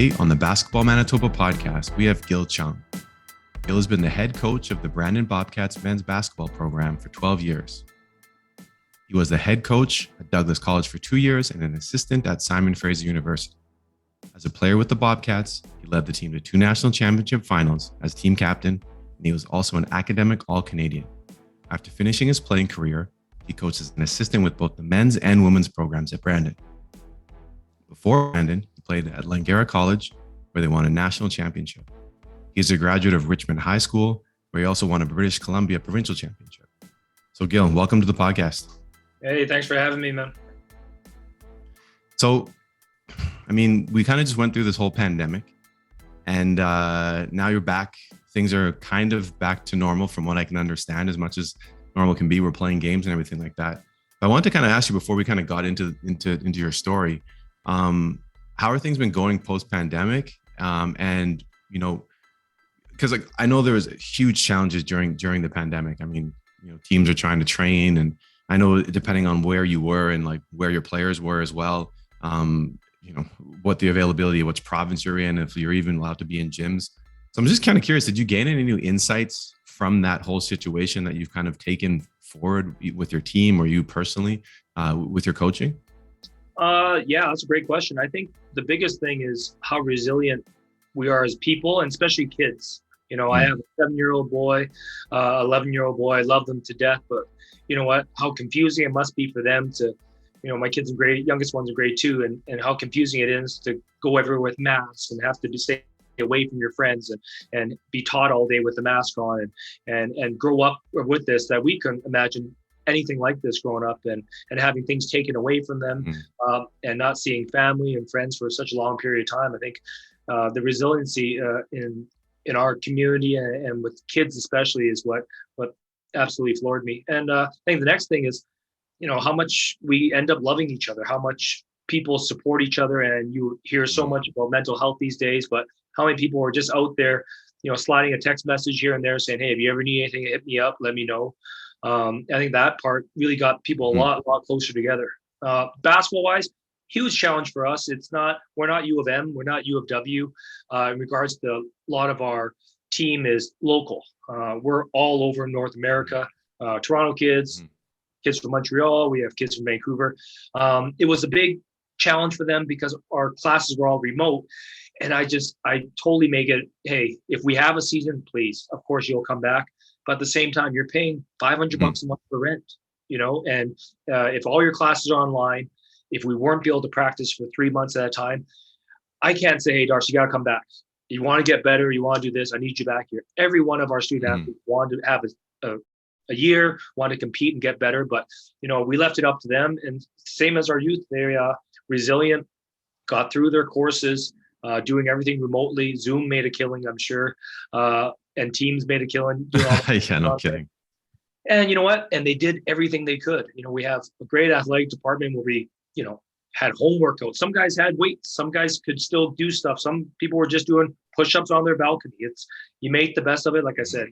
Today on the Basketball Manitoba podcast, we have Gil Cheung. Gil has been the head coach of the Brandon Bobcats men's basketball program for 12 years. He was the head coach at Douglas College for 2 years and an assistant at Simon Fraser University. As a player with the Bobcats, he led the team to 2 national championship finals as team captain, and he was also an academic All-Canadian. After finishing his playing career, he coached as an assistant with both the men's and women's programs at Brandon. Before Brandon, he played at Langara College, where they won a national championship. He is a graduate of Richmond High School, where he also won a British Columbia provincial championship. So Gil, welcome to the podcast. Hey, thanks for having me, man. So, we kind of just went through this whole pandemic, and now you're back. Things are kind of back to normal from what I can understand, as much as normal can be. We're playing games and everything like that. But I wanted to kind of ask you before we kind of got into your story, how are things been going post-pandemic? And, because I know there was huge challenges during the pandemic. Teams are trying to train, and I know depending on where you were and like where your players were as well, what the availability, which province you're in, if you're even allowed to be in gyms. So I'm just kind of curious, did you gain any new insights from that whole situation that you've kind of taken forward with your team or you personally with your coaching? Yeah, that's a great question. I think the biggest thing is how resilient we are as people, and especially kids. I have a 7-year-old boy, 11-year-old boy. I love them to death, but you know what? How confusing it must be for them to, my kids are youngest one's in grade 2, and how confusing it is to go everywhere with masks and have to stay away from your friends and be taught all day with the mask on and grow up with this, that we couldn't imagine anything like this growing up and having things taken away from them and not seeing family and friends for such a long period of time. I think the resiliency in our community and with kids especially is what absolutely floored me. And I think the next thing is, how much we end up loving each other, how much people support each other. And you hear so much about mental health these days, but how many people are just out there, sliding a text message here and there saying, hey, if you ever need anything, hit me up, let me know. I think that part really got people a lot closer together. Basketball wise, huge challenge for us. We're not U of M, we're not U of W. In regards to a lot of our team is local. We're all over North America. Toronto kids from Montreal, we have kids from Vancouver. It was a big challenge for them because our classes were all remote. And I totally make it, hey, if we have a season, please, of course you'll come back. But at the same time, you're paying $500 a month for rent, and if all your classes are online, if we weren't able to practice for 3 months at a time, I can't say, hey, Darcy, you got to come back. You want to get better. You want to do this. I need you back here. Every one of our student athletes wanted to have a year, want to compete and get better. But, we left it up to them. And same as our youth, they're resilient, got through their courses, doing everything remotely. Zoom made a killing, I'm sure. And teams made a killing. Yeah, no kidding. And you know what? And they did everything they could. We have a great athletic department where we, had home workouts. Some guys had weights. Some guys could still do stuff. Some people were just doing push-ups on their balcony. You make the best of it. Like I said,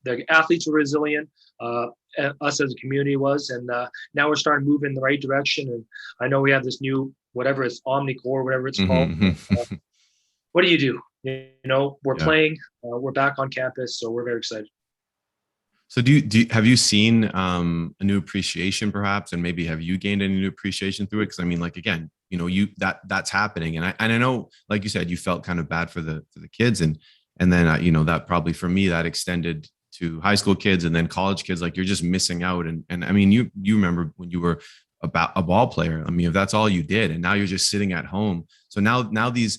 the athletes were resilient. Us as a community was, and now we're starting to move in the right direction. And I know we have this new, whatever it's Omnicore, whatever it's called. What do you do? We're playing, we're back on campus, so we're very excited. So have you seen a new appreciation perhaps, and maybe have you gained any new appreciation through it? Because again, that's happening, and I know, like you said, you felt kind of bad for the kids, and then that probably for me that extended to high school kids and then college kids. Like you're just missing out, and you remember when you were a ball player. If that's all you did, and now you're just sitting at home. So now these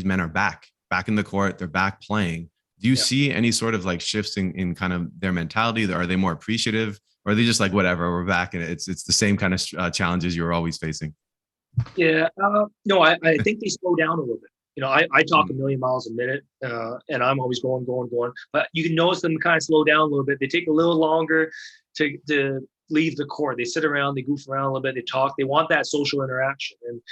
men are back in the court. They're back playing. Do you see any sort of like shifts in kind of their mentality? Are they more appreciative, or are they just like, whatever, we're back and it's the same kind of challenges you're always facing? Yeah, no, I think they slow down a little bit. I talk a million miles a minute, and I'm always going. But you can notice them kind of slow down a little bit. They take a little longer to leave the court. They sit around, they goof around a little bit, they talk. They want that social interaction. And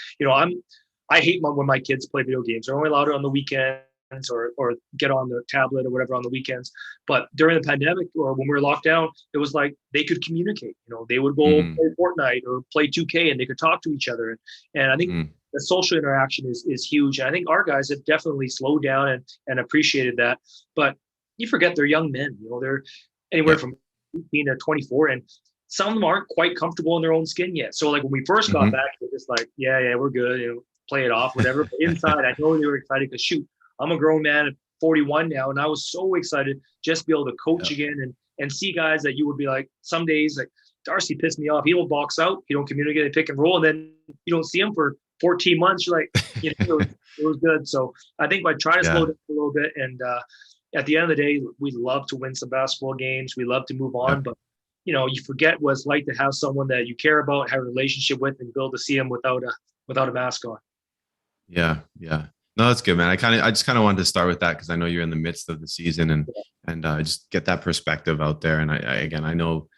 I hate when my kids play video games. They're only allowed it on the weekends or get on the tablet or whatever on the weekends. But during the pandemic or when we were locked down, it was like they could communicate. They would go play Fortnite or play 2K and they could talk to each other. And I think the social interaction is huge. And I think our guys have definitely slowed down and appreciated that. But you forget they're young men. They're anywhere from 18 to 24, and some of them aren't quite comfortable in their own skin yet. So like when we first got back, they're just like, yeah, we're good. Play it off, whatever. But inside, I know they were excited because shoot, I'm a grown man at 41 now, and I was so excited just to be able to coach again and see guys that you would be like, some days like Darcy pissed me off. He don't box out, he don't communicate, pick and roll, and then you don't see him for 14 months. You're like, it was good. So I think I try to slow down a little bit, and at the end of the day, we love to win some basketball games. We love to move on, but you forget what it's like to have someone that you care about, have a relationship with, and be able to see him without a mask on. Yeah. No, that's good, man. I just kind of wanted to start with that because I know you're in the midst of the season and just get that perspective out there. And I know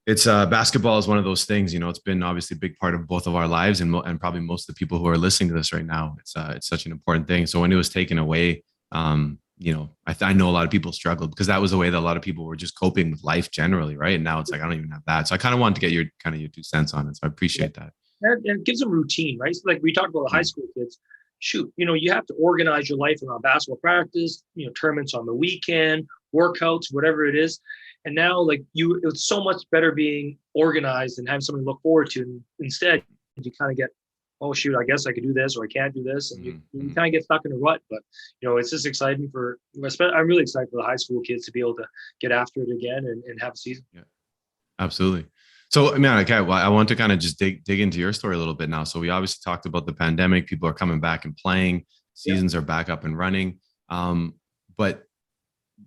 it's basketball is one of those things, it's been obviously a big part of both of our lives and probably most of the people who are listening to this right now. It's such an important thing. So when it was taken away, I know a lot of people struggled because that was the way that a lot of people were just coping with life generally. Right. And now it's like, I don't even have that. So I kind of wanted to get your 2 cents on it. So I appreciate that. And it gives them routine, right? So like we talked about the high school kids. Shoot, you have to organize your life around basketball practice, tournaments on the weekend, workouts, whatever it is. And now, like it's so much better being organized and having something to look forward to. And instead, you kind of get, oh shoot, I guess I could do this or I can't do this, and you kind of get stuck in a rut. But it's just exciting I'm really excited for the high school kids to be able to get after it again and have a season. Yeah, absolutely. So, man, okay, well, I want to kind of just dig into your story a little bit now. So we obviously talked about the pandemic. People are coming back and playing. Seasons are back up and running. But,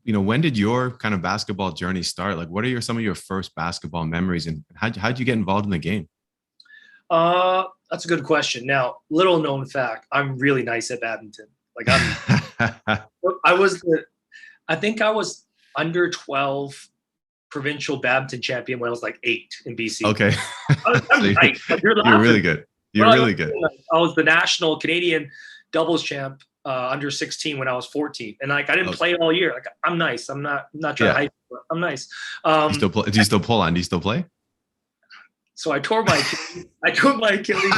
when did your kind of basketball journey start? Like, what are some of your first basketball memories, and how'd you get involved in the game? That's a good question. Now, little known fact, I'm really nice at badminton. Like I think I was under 12 provincial badminton champion when I was like 8 in BC. Okay. I'm nice. You're really good. You're really good. I was the national Canadian doubles champ under 16 when I was 14. And like I didn't play all year. Like I'm nice. I'm not trying to hype, but I'm nice. Do you still pull on? Do you still play? So I tore my Achilles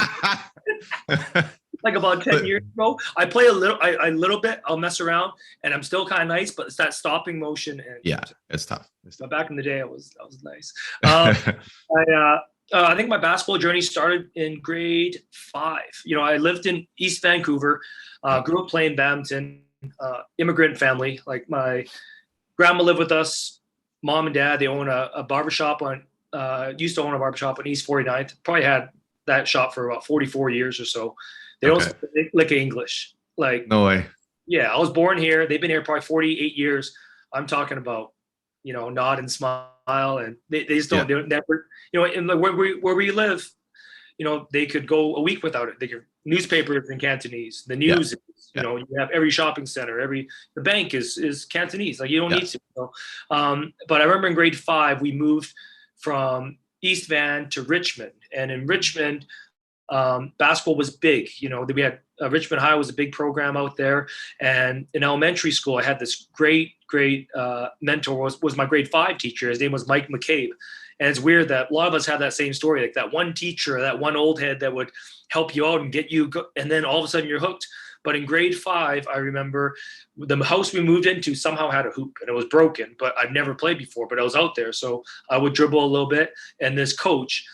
like about 10 years ago. I play a little bit. I'll mess around, and I'm still kind of nice, but it's that stopping motion. And it's tough. But back in the day, I was nice. I think my basketball journey started in grade 5. I lived in East Vancouver, grew up playing badminton, immigrant family. Like my grandma lived with us, mom and dad. They own a barbershop used to own a barbershop on East 49th. Probably had that shop for about 44 years or so. They don't speak like English. Like no way. Yeah, I was born here. They've been here probably 48 years. I'm talking about, nod and smile, and they just don't. They never, in where we live, they could go a week without it. They could newspapers in Cantonese. The news, you have every shopping center, the bank is Cantonese. Like you don't need to. But I remember in grade 5 we moved from East Van to Richmond, and in Richmond, basketball was big. We had Richmond High was a big program out there, and in elementary school, I had this great mentor was my grade 5 teacher. His name was Mike McCabe, and it's weird that a lot of us have that same story, like that one teacher, that one old head that would help you out and get you, and then all of a sudden you're hooked. But in grade 5, I remember the house we moved into somehow had a hoop, and it was broken, but I'd never played before, but I was out there. So I would dribble a little bit. And this coach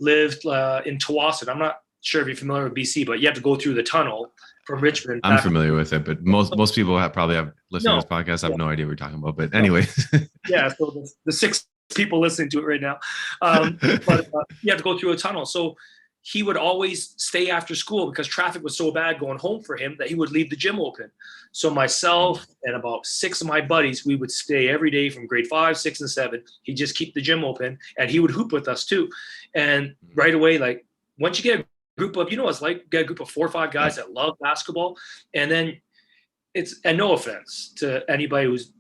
lived in Tawasin. I'm not sure if you're familiar with BC, but you have to go through the tunnel from Richmond. I'm familiar with it, but most people probably have listened to this podcast. I have no idea what we're talking about, but anyway. Yeah. So the 6 people listening to it right now. But you have to go through a tunnel. So he would always stay after school because traffic was so bad going home for him that he would leave the gym open. So myself and about 6 of my buddies, we would stay every day from grade 5, 6, and 7. He'd just keep the gym open, and he would hoop with us too. And right away, like once you get a group of, it's like get a group of 4 or 5 guys that love basketball, and then and no offense to anybody who's,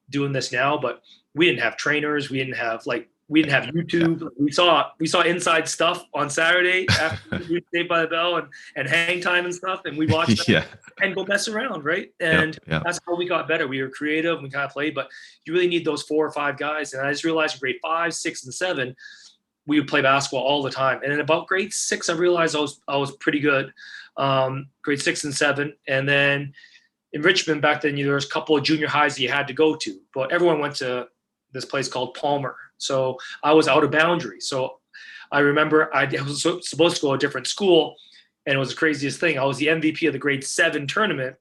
doing this now, but we didn't have trainers. We didn't have YouTube. We saw inside stuff on Saturday after we Saved by the Bell and Hang Time and stuff, and we watched that and go mess around, right? And that's how we got better. We were creative and we kind of played, but you really need those 4 or 5 guys. And I just realized in grade 5, 6, and 7, we would play basketball all the time. And in about grade 6, I realized I was pretty good. Grade 6 and 7, and then in Richmond back then, there was a couple of junior highs that you had to go to, but everyone went to this place called Palmer. So I was out of boundary. So I remember I was supposed to go to a different school, and it was the craziest thing. I was the MVP of the grade 7 tournament,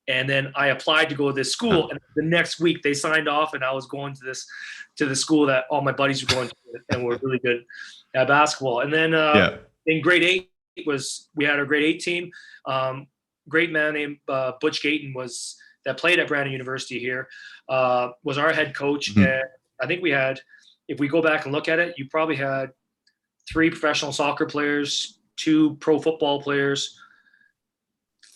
and then I applied to go to this school, and the next week they signed off, and I was going to the school that all my buddies were going to, and were really good at basketball. And then in grade 8 we had our grade 8 team. Great man named Butch Gayton that played at Brandon University here, was our head coach. Mm-hmm. And I think we had, if we go back and look at it, you probably had 3 professional soccer players, 2 pro football players,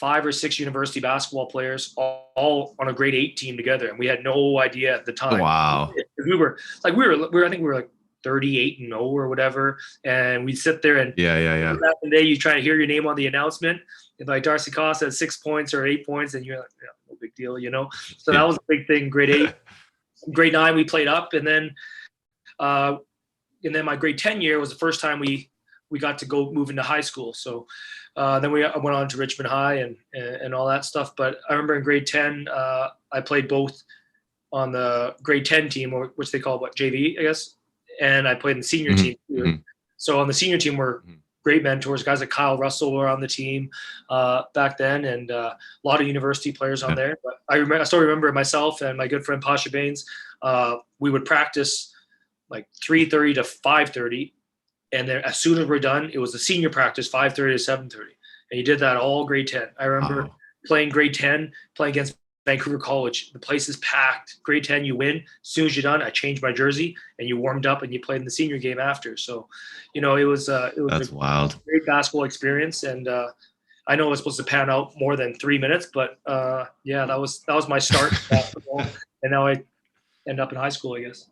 5 or 6 university basketball players, all on a grade 8 team together. And we had no idea at the time. Wow. We were I think we were like 38-0 or whatever. And we'd sit there and back in the day, you try to hear your name on the announcement. And like Darcy Costa had 6 points or 8 points, and you're like, no big deal, So that was a big thing. Grade 8, grade 9, we played up, and then my grade 10 year was the first time we got to go move into high school. So then I went on to Richmond High and all that stuff. But I remember in grade 10, I played both on the grade 10 team, or which they call JV, I guess, and I played in the senior team too. Mm-hmm. So on the senior team, we're great mentors. Guys like Kyle Russell were on the team back then, and a lot of university players on there. But I still remember myself and my good friend Pasha Baines. We would practice like 3:30 to 5:30, and then as soon as we're done, it was a senior practice 5:30 to 7:30, and you did that all grade 10. I remember playing grade 10, playing against Vancouver College. The place is packed. Grade 10, you win. As soon as you're done, I changed my jersey, and you warmed up, and you played in the senior game after. So, it was that's wild. Great basketball experience, and I know it was supposed to pan out more than 3 minutes, but that was my start in basketball, and now I end up in high school, I guess.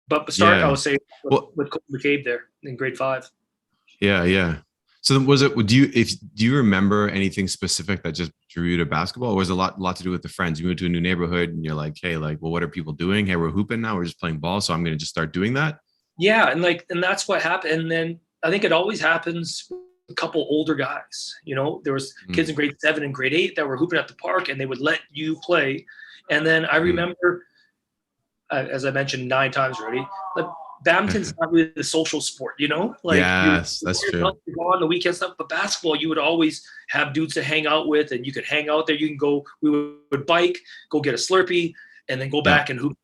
But the start, I would say, with Coach McCabe there in grade 5. Yeah. So do you remember anything specific that just drew you to basketball, or was it a lot to do with the friends? You moved to a new neighborhood and you're like, hey, like, well, what are people doing? Hey, we're hooping now. We're just playing ball. So I'm going to just start doing that. Yeah. And that's what happened. And then I think it always happens with a couple older guys. There was kids in grade 7 and grade 8 that were hooping at the park, and they would let you play. And then I remember, as I mentioned 9 times already, like, badminton's not really the social sport, Like, yes, that's true. You go on the weekend stuff, but basketball, you would always have dudes to hang out with, and you could hang out there. You can go. We would bike, go get a Slurpee, and then go back and hoop,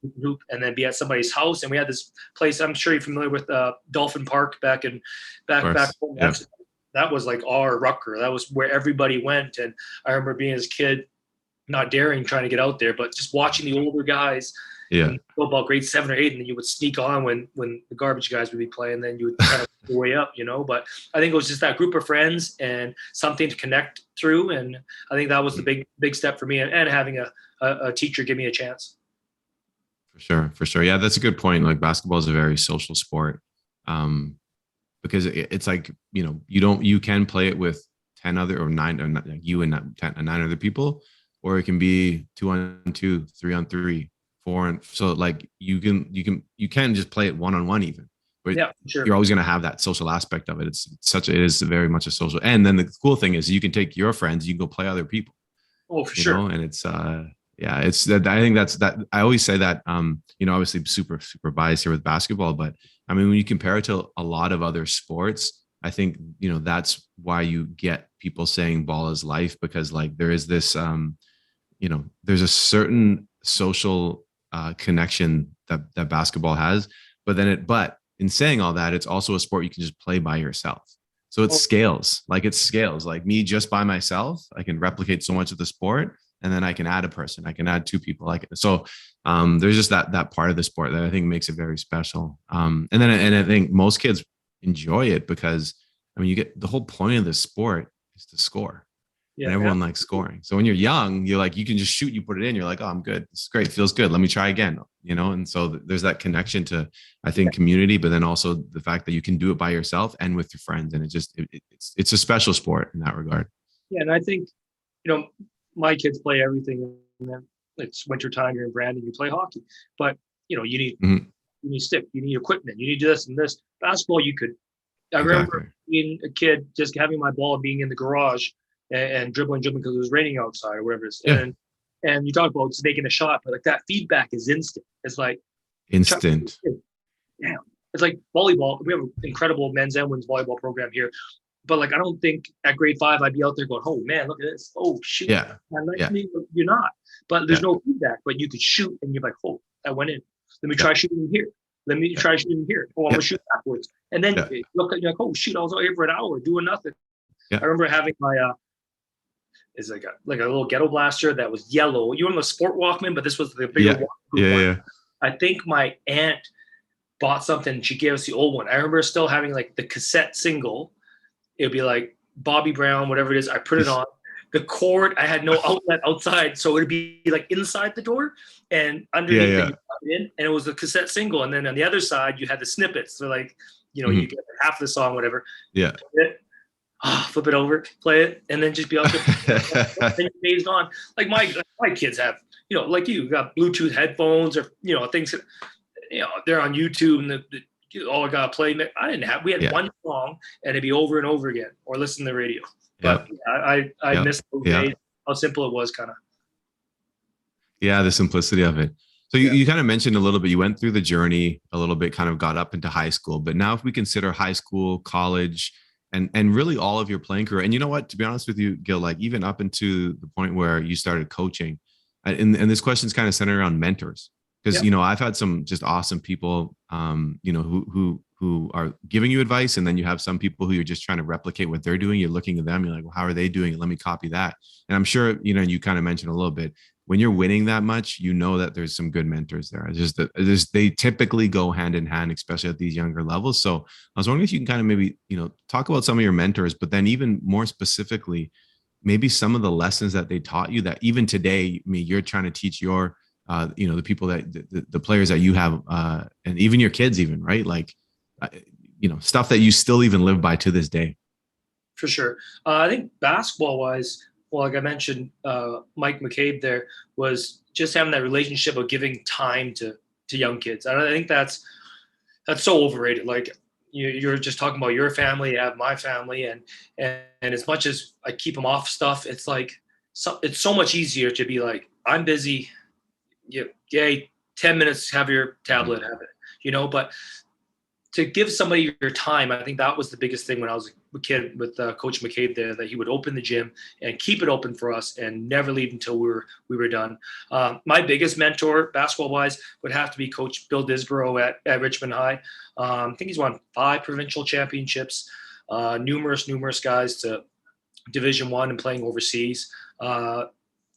and then be at somebody's house. And we had this place. I'm sure you're familiar with Dolphin Park back home. Yeah. That was like our rucker. That was where everybody went. And I remember being as a kid, not daring trying to get out there, but just watching the older guys. Yeah. Football grade 7 or 8, and then you would sneak on when the garbage guys would be playing. Then you would kind of work your way up, But I think it was just that group of friends and something to connect through, and I think that was the big step for me, and having a teacher give me a chance. For sure. Yeah, that's a good point. Like, basketball is a very social sport, because it's like, you can play it with 10 other or 9, or you and 9 other people, or it can be 2-on-2, 3-on-3. And so like you can just play it one-on-one even, but sure, you're always going to have that social aspect of it. It is very much a social. And then the cool thing is you can take your friends, you can go play other people. Oh, for sure. And it's it's that. I think that's that. I always say that, obviously super biased here with basketball, but I mean, when you compare it to a lot of other sports, I think, that's why you get people saying ball is life, because like there is this, there's a certain social connection that basketball has, but in saying all that, it's also a sport you can just play by yourself. So it scales. Like me just by myself, I can replicate so much of the sport, and then I can add a person, I can add 2 people. There's just that part of the sport that I think makes it very special. And I think most kids enjoy it because, I mean, you get the whole point of the sport is to score. And everyone likes scoring. So when you're young, you're like, you can just shoot, you put it in, you're like, oh, I'm good. It's great. Feels good. Let me try again. And so there's that connection to, I think, community, but then also the fact that you can do it by yourself and with your friends. And it's a special sport in that regard. Yeah. And I think, my kids play everything. And then it's wintertime, you're in Brandon, you play hockey, but you need you need stick, you need equipment, you need this and this. Basketball, you could. I Exactly. remember being a kid, just having my ball, being in the garage and dribbling because it was raining outside or whatever it is. Yeah. And you talk about just making a shot, but like that feedback is instant. It's like Instant. damn. It's like volleyball. We have an incredible men's and women's volleyball program here. But like, I don't think at grade 5 I'd be out there going, "Oh man, look at this! Oh shoot, Yeah. man, you're not." But there's no feedback. But you could shoot, and you're like, "Oh, that went in. Let me try shooting here. Let me try shooting here. Oh, I'm gonna shoot backwards." And then you look at, you're like, "Oh shoot, I was out here for an hour doing nothing." I remember having my it's like a little ghetto blaster that was yellow. You were on the Sport Walkman, but this was the bigger one. I think my aunt bought something and she gave us the old one. I remember still having like the cassette single. It would be like Bobby Brown, whatever it is. I put it on. The cord, I had no outlet outside, so it would be like inside the door and underneath it, you plug it in, and it was a cassette single. And then on the other side, you had the snippets. So like, you get half the song, whatever. Yeah. Flip it over, play it, and then just be out there. Then your day's gone. Like my kids have, like you got Bluetooth headphones or things. They're on YouTube and I gotta play. I didn't have. We had one song and it'd be over and over again, or listen to the radio. But I miss those days. How simple it was, kind of. Yeah, the simplicity of it. So you kind of mentioned a little bit. You went through the journey a little bit, kind of got up into high school. But now, if we consider high school, college, and really all of your playing career, and you know what? To be honest with you, Gil, like even up into the point where you started coaching, and this question is kind of centered around mentors. Because I've had some just awesome people, who are giving you advice, and then you have some people who you're just trying to replicate what they're doing. You're looking at them, you're like, well, how are they doing it? Let me copy that. And I'm sure you kind of mentioned a little bit, when you're winning that much, that there's some good mentors there. It's just that they typically go hand in hand, especially at these younger levels. So I was wondering if you can kind of maybe talk about some of your mentors, but then even more specifically, maybe some of the lessons that they taught you that even today, you're trying to teach your the people that the players that you have, and even your kids, even, right? Like, stuff that you still even live by to this day. For sure. I think basketball wise, well, like I mentioned, Mike McCabe there was just having that relationship of giving time to young kids. I think that's so overrated. Like you're just talking about your family, I have my family, and as much as I keep them off stuff, it's like, it's so much easier to be like, I'm busy. Yay, 10 minutes, have your tablet, have it, but to give somebody your time, I think that was the biggest thing when I was a kid with Coach McCabe there, that he would open the gym and keep it open for us and never leave until we were done. My biggest mentor, basketball-wise, would have to be Coach Bill Disborough at Richmond High. I think he's won 5 provincial championships, numerous guys to Division I and playing overseas.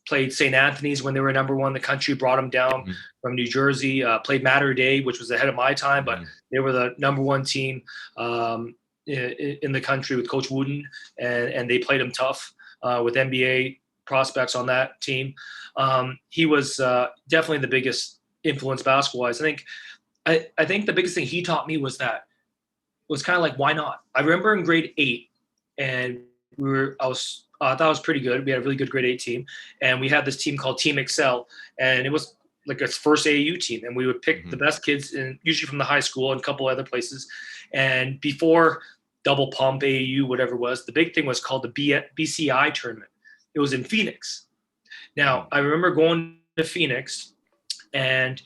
Played St. Anthony's when they were number 1 in the country, brought them down from New Jersey, played Mater Dei, which was ahead of my time, but they were the number 1 team in the country with Coach Wooden, and they played them tough with NBA prospects on that team. He was definitely the biggest influence basketball-wise. I think the biggest thing he taught me was kind of like, why not? I remember in grade 8, and I thought it was pretty good. We had a really good grade 8 team, and we had this team called Team Excel, and it was like its first AAU team, and we would pick the best kids, usually from the high school and a couple other places. And before double pump, AAU, whatever it was, the big thing was called the BCI tournament. It was in Phoenix. Now, I remember going to Phoenix, and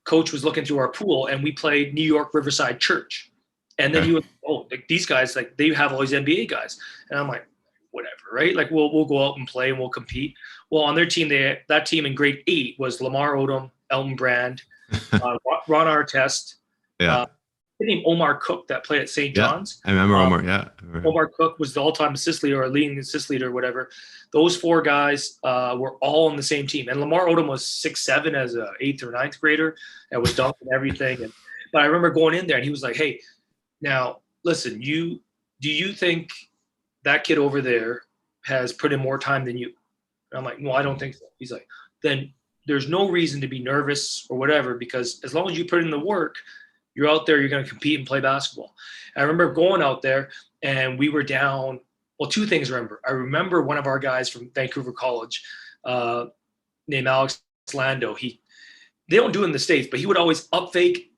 Coach was looking through our pool, and we played New York Riverside Church. And then he was, like, these guys, like, they have all these NBA guys. And I'm like, whatever, right? Like we'll go out and play and we'll compete. Well, on their team, that team in grade 8 was Lamar Odom, Elton Brand, Ron Artest, named Omar Cook that played at St. John's. I remember Omar. Omar Cook was the all-time assist leader or leading assist leader or whatever. Those 4 guys were all on the same team. And Lamar Odom was 6'7" as an 8th or 9th grader and was dunking everything. But I remember going in there and he was like, "Hey, now listen, do you think that kid over there has put in more time than you?" And I'm like, "Well, I don't think so." He's like, "Then there's no reason to be nervous or whatever, because as long as you put in the work, you're out there, you're going to compete and play basketball." I remember going out there and we were down. Well, 2 things I remember. I remember one of our guys from Vancouver College named Alex Lando. They don't do it in the States, but he would always up fake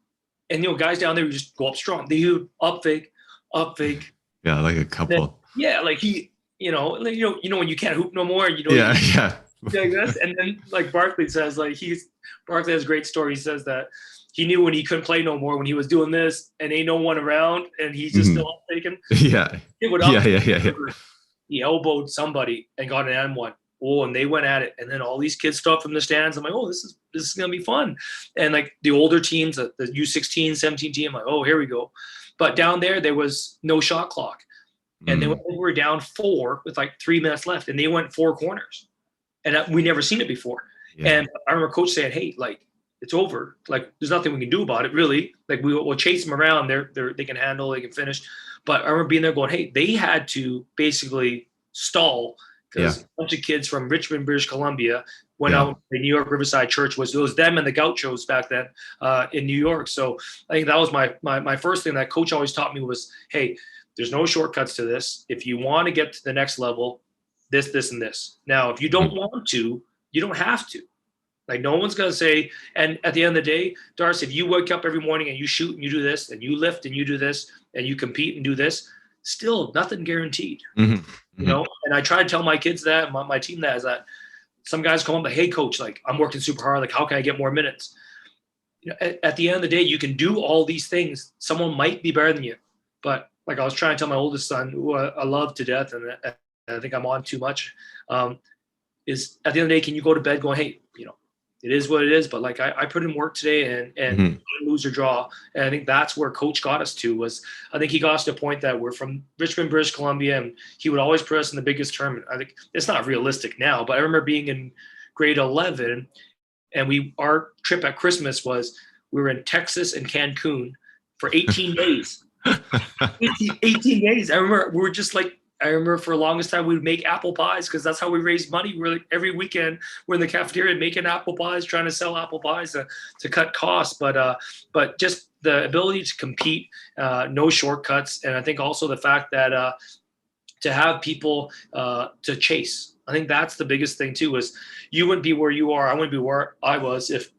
And, guys down there would just go up strong. They would up fake. Yeah, like a couple. Then, like he, when you can't hoop no more, Yeah. like this. And then like Barkley says, like Barkley has a great story. He says that he knew when he couldn't play no more when he was doing this and ain't no one around and he's just still up faking. Yeah. He elbowed somebody and got an M1. Oh, and they went at it. And then all these kids stood up from the stands. I'm like, oh, this is going to be fun. And like the older teams, the U16, 17 team, I'm like, oh, here we go. But down there was no shot clock. And they were down 4 with like 3 minutes left. And they went 4 corners. And we never seen it before. Yeah. And I remember coach saying, hey, like, it's over. Like, there's nothing we can do about it, really. Like, we'll chase them around. They can handle, they can finish. But I remember being there going, hey, they had to basically stall because a bunch of kids from Richmond, British Columbia went out. The New York Riverside Church it was them and the Gauchos back then in New York. So I think that was my first thing that coach always taught me was, hey, there's no shortcuts to this. If you want to get to the next level, this, and this. Now, if you don't want to, you don't have to. Like, no one's going to say, and at the end of the day, Darcy, if you wake up every morning and you shoot and you do this and you lift and you do this and you compete and do this, still nothing guaranteed. And I try to tell my kids that, my team that, is that some guys come up like, hey, coach, like, I'm working super hard. Like, how can I get more minutes? At the end of the day, you can do all these things. Someone might be better than you. But like I was trying to tell my oldest son, who I love to death, and I think I'm on too much, is at the end of the day, can you go to bed going, hey, it is what it is, but like I put in work today and lose or draw. And I think that's where coach got us to I think he got us to a point that we're from Richmond, British Columbia, and he would always put us in the biggest tournament. I think it's not realistic now, but I remember being in grade 11 and our trip at Christmas we were in Texas and Cancun for 18 days. 18 days. I remember for the longest time we would make apple pies because that's how we raised money. We're like every weekend we're in the cafeteria making apple pies, trying to sell apple pies to cut costs. But just the ability to compete, no shortcuts, and I think also the fact that to have people to chase. I think that's the biggest thing too. Is you wouldn't be where you are, I wouldn't be where I was if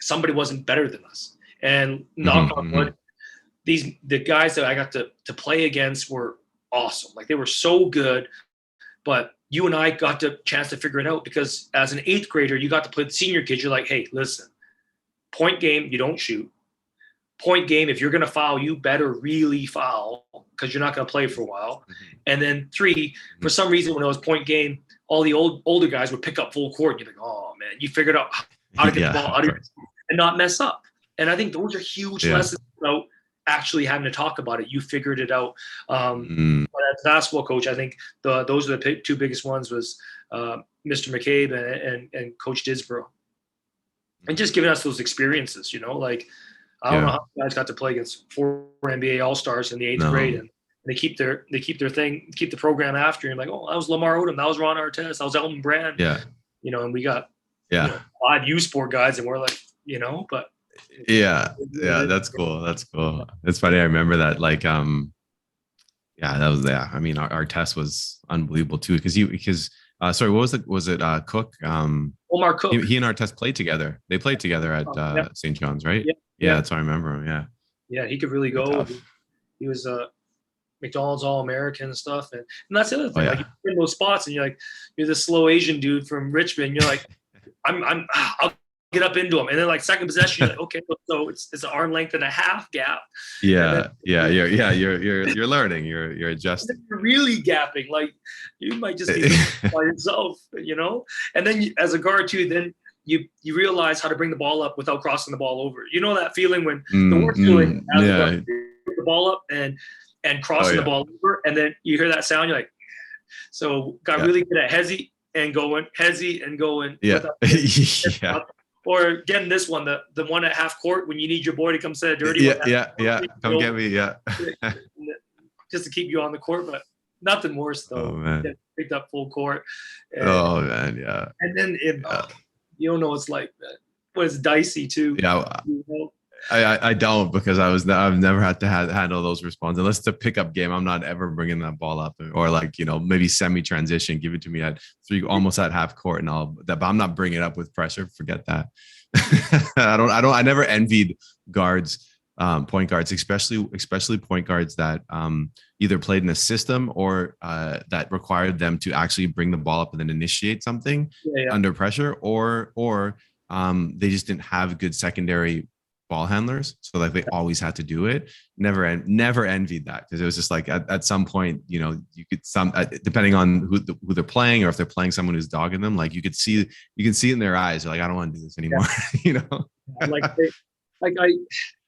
somebody wasn't better than us. And knock on wood, the guys that I got to play against were awesome. Like, they were so good, but you and I got the chance to figure it out because as an 8th grader, you got to play the senior kids. You're like, hey, listen, point game, you don't shoot. Point game, if you're going to foul, you better really foul because you're not going to play for a while. And then 3, for some reason, when it was point game, all the older guys would pick up full court. And you're like, oh man, you figured out how to get the ball out of and not mess up. And I think those are huge lessons about actually having to talk about it. You figured it out. But as a basketball coach, I think those are the 2 biggest ones was Mr. McCabe and Coach Disborough. And just giving us those experiences, like, I don't know how you guys got to play against 4 NBA All-Stars in the 8th grade, and they keep their thing, keep the program after. And I'm like, oh, that was Lamar Odom, that was Ron Artest, that was Elton Brand. And we got 5 U Sport guys, and we're like, but that's cool. It's funny. I remember that. Like, that was I mean, our test was unbelievable too because sorry, what was it? Cook. Omar Cook. He and Artest played together. They played together at St. John's, right? Yeah, that's how I remember him. Yeah, he could really go. He was McDonald's All-American and stuff, and that's the other thing. Like, you're in those spots, and you're this slow Asian dude from Richmond. You're like, I'll get up into him, and then like second possession, you're like, okay, so it's an arm length and a half gap. You're learning, you're adjusting. You're really gapping, like you might just be by yourself, And then as a guard too, then you realize how to bring the ball up without crossing the ball over. You know that feeling when the worst feeling as a guard, the ball up and crossing the ball over, and then you hear that sound, you're like, so got really good at hezzy and going. Or getting this one, the one at half court when you need your boy to come set a dirty one. Come get me, just to keep you on the court, but nothing worse though. Oh man, picked up full court. And, And then you don't know what it's like, man. But it's dicey too. I don't, because I've never had to handle those responses unless it's a pickup game. I'm not ever bringing that ball up, or like, maybe semi-transition, give it to me at 3, almost at half court, but I'm not bringing it up with pressure. Forget that. I never envied guards point guards, especially point guards that either played in a system or that required them to actually bring the ball up and then initiate something under pressure, or they just didn't have good secondary ball handlers, so like they always had to do it. Never envied that, because it was just like at some point, you know, you could depending on who they're playing, or if they're playing someone who's dogging them, like you can see in their eyes, they're like, I don't want to do this anymore. You know,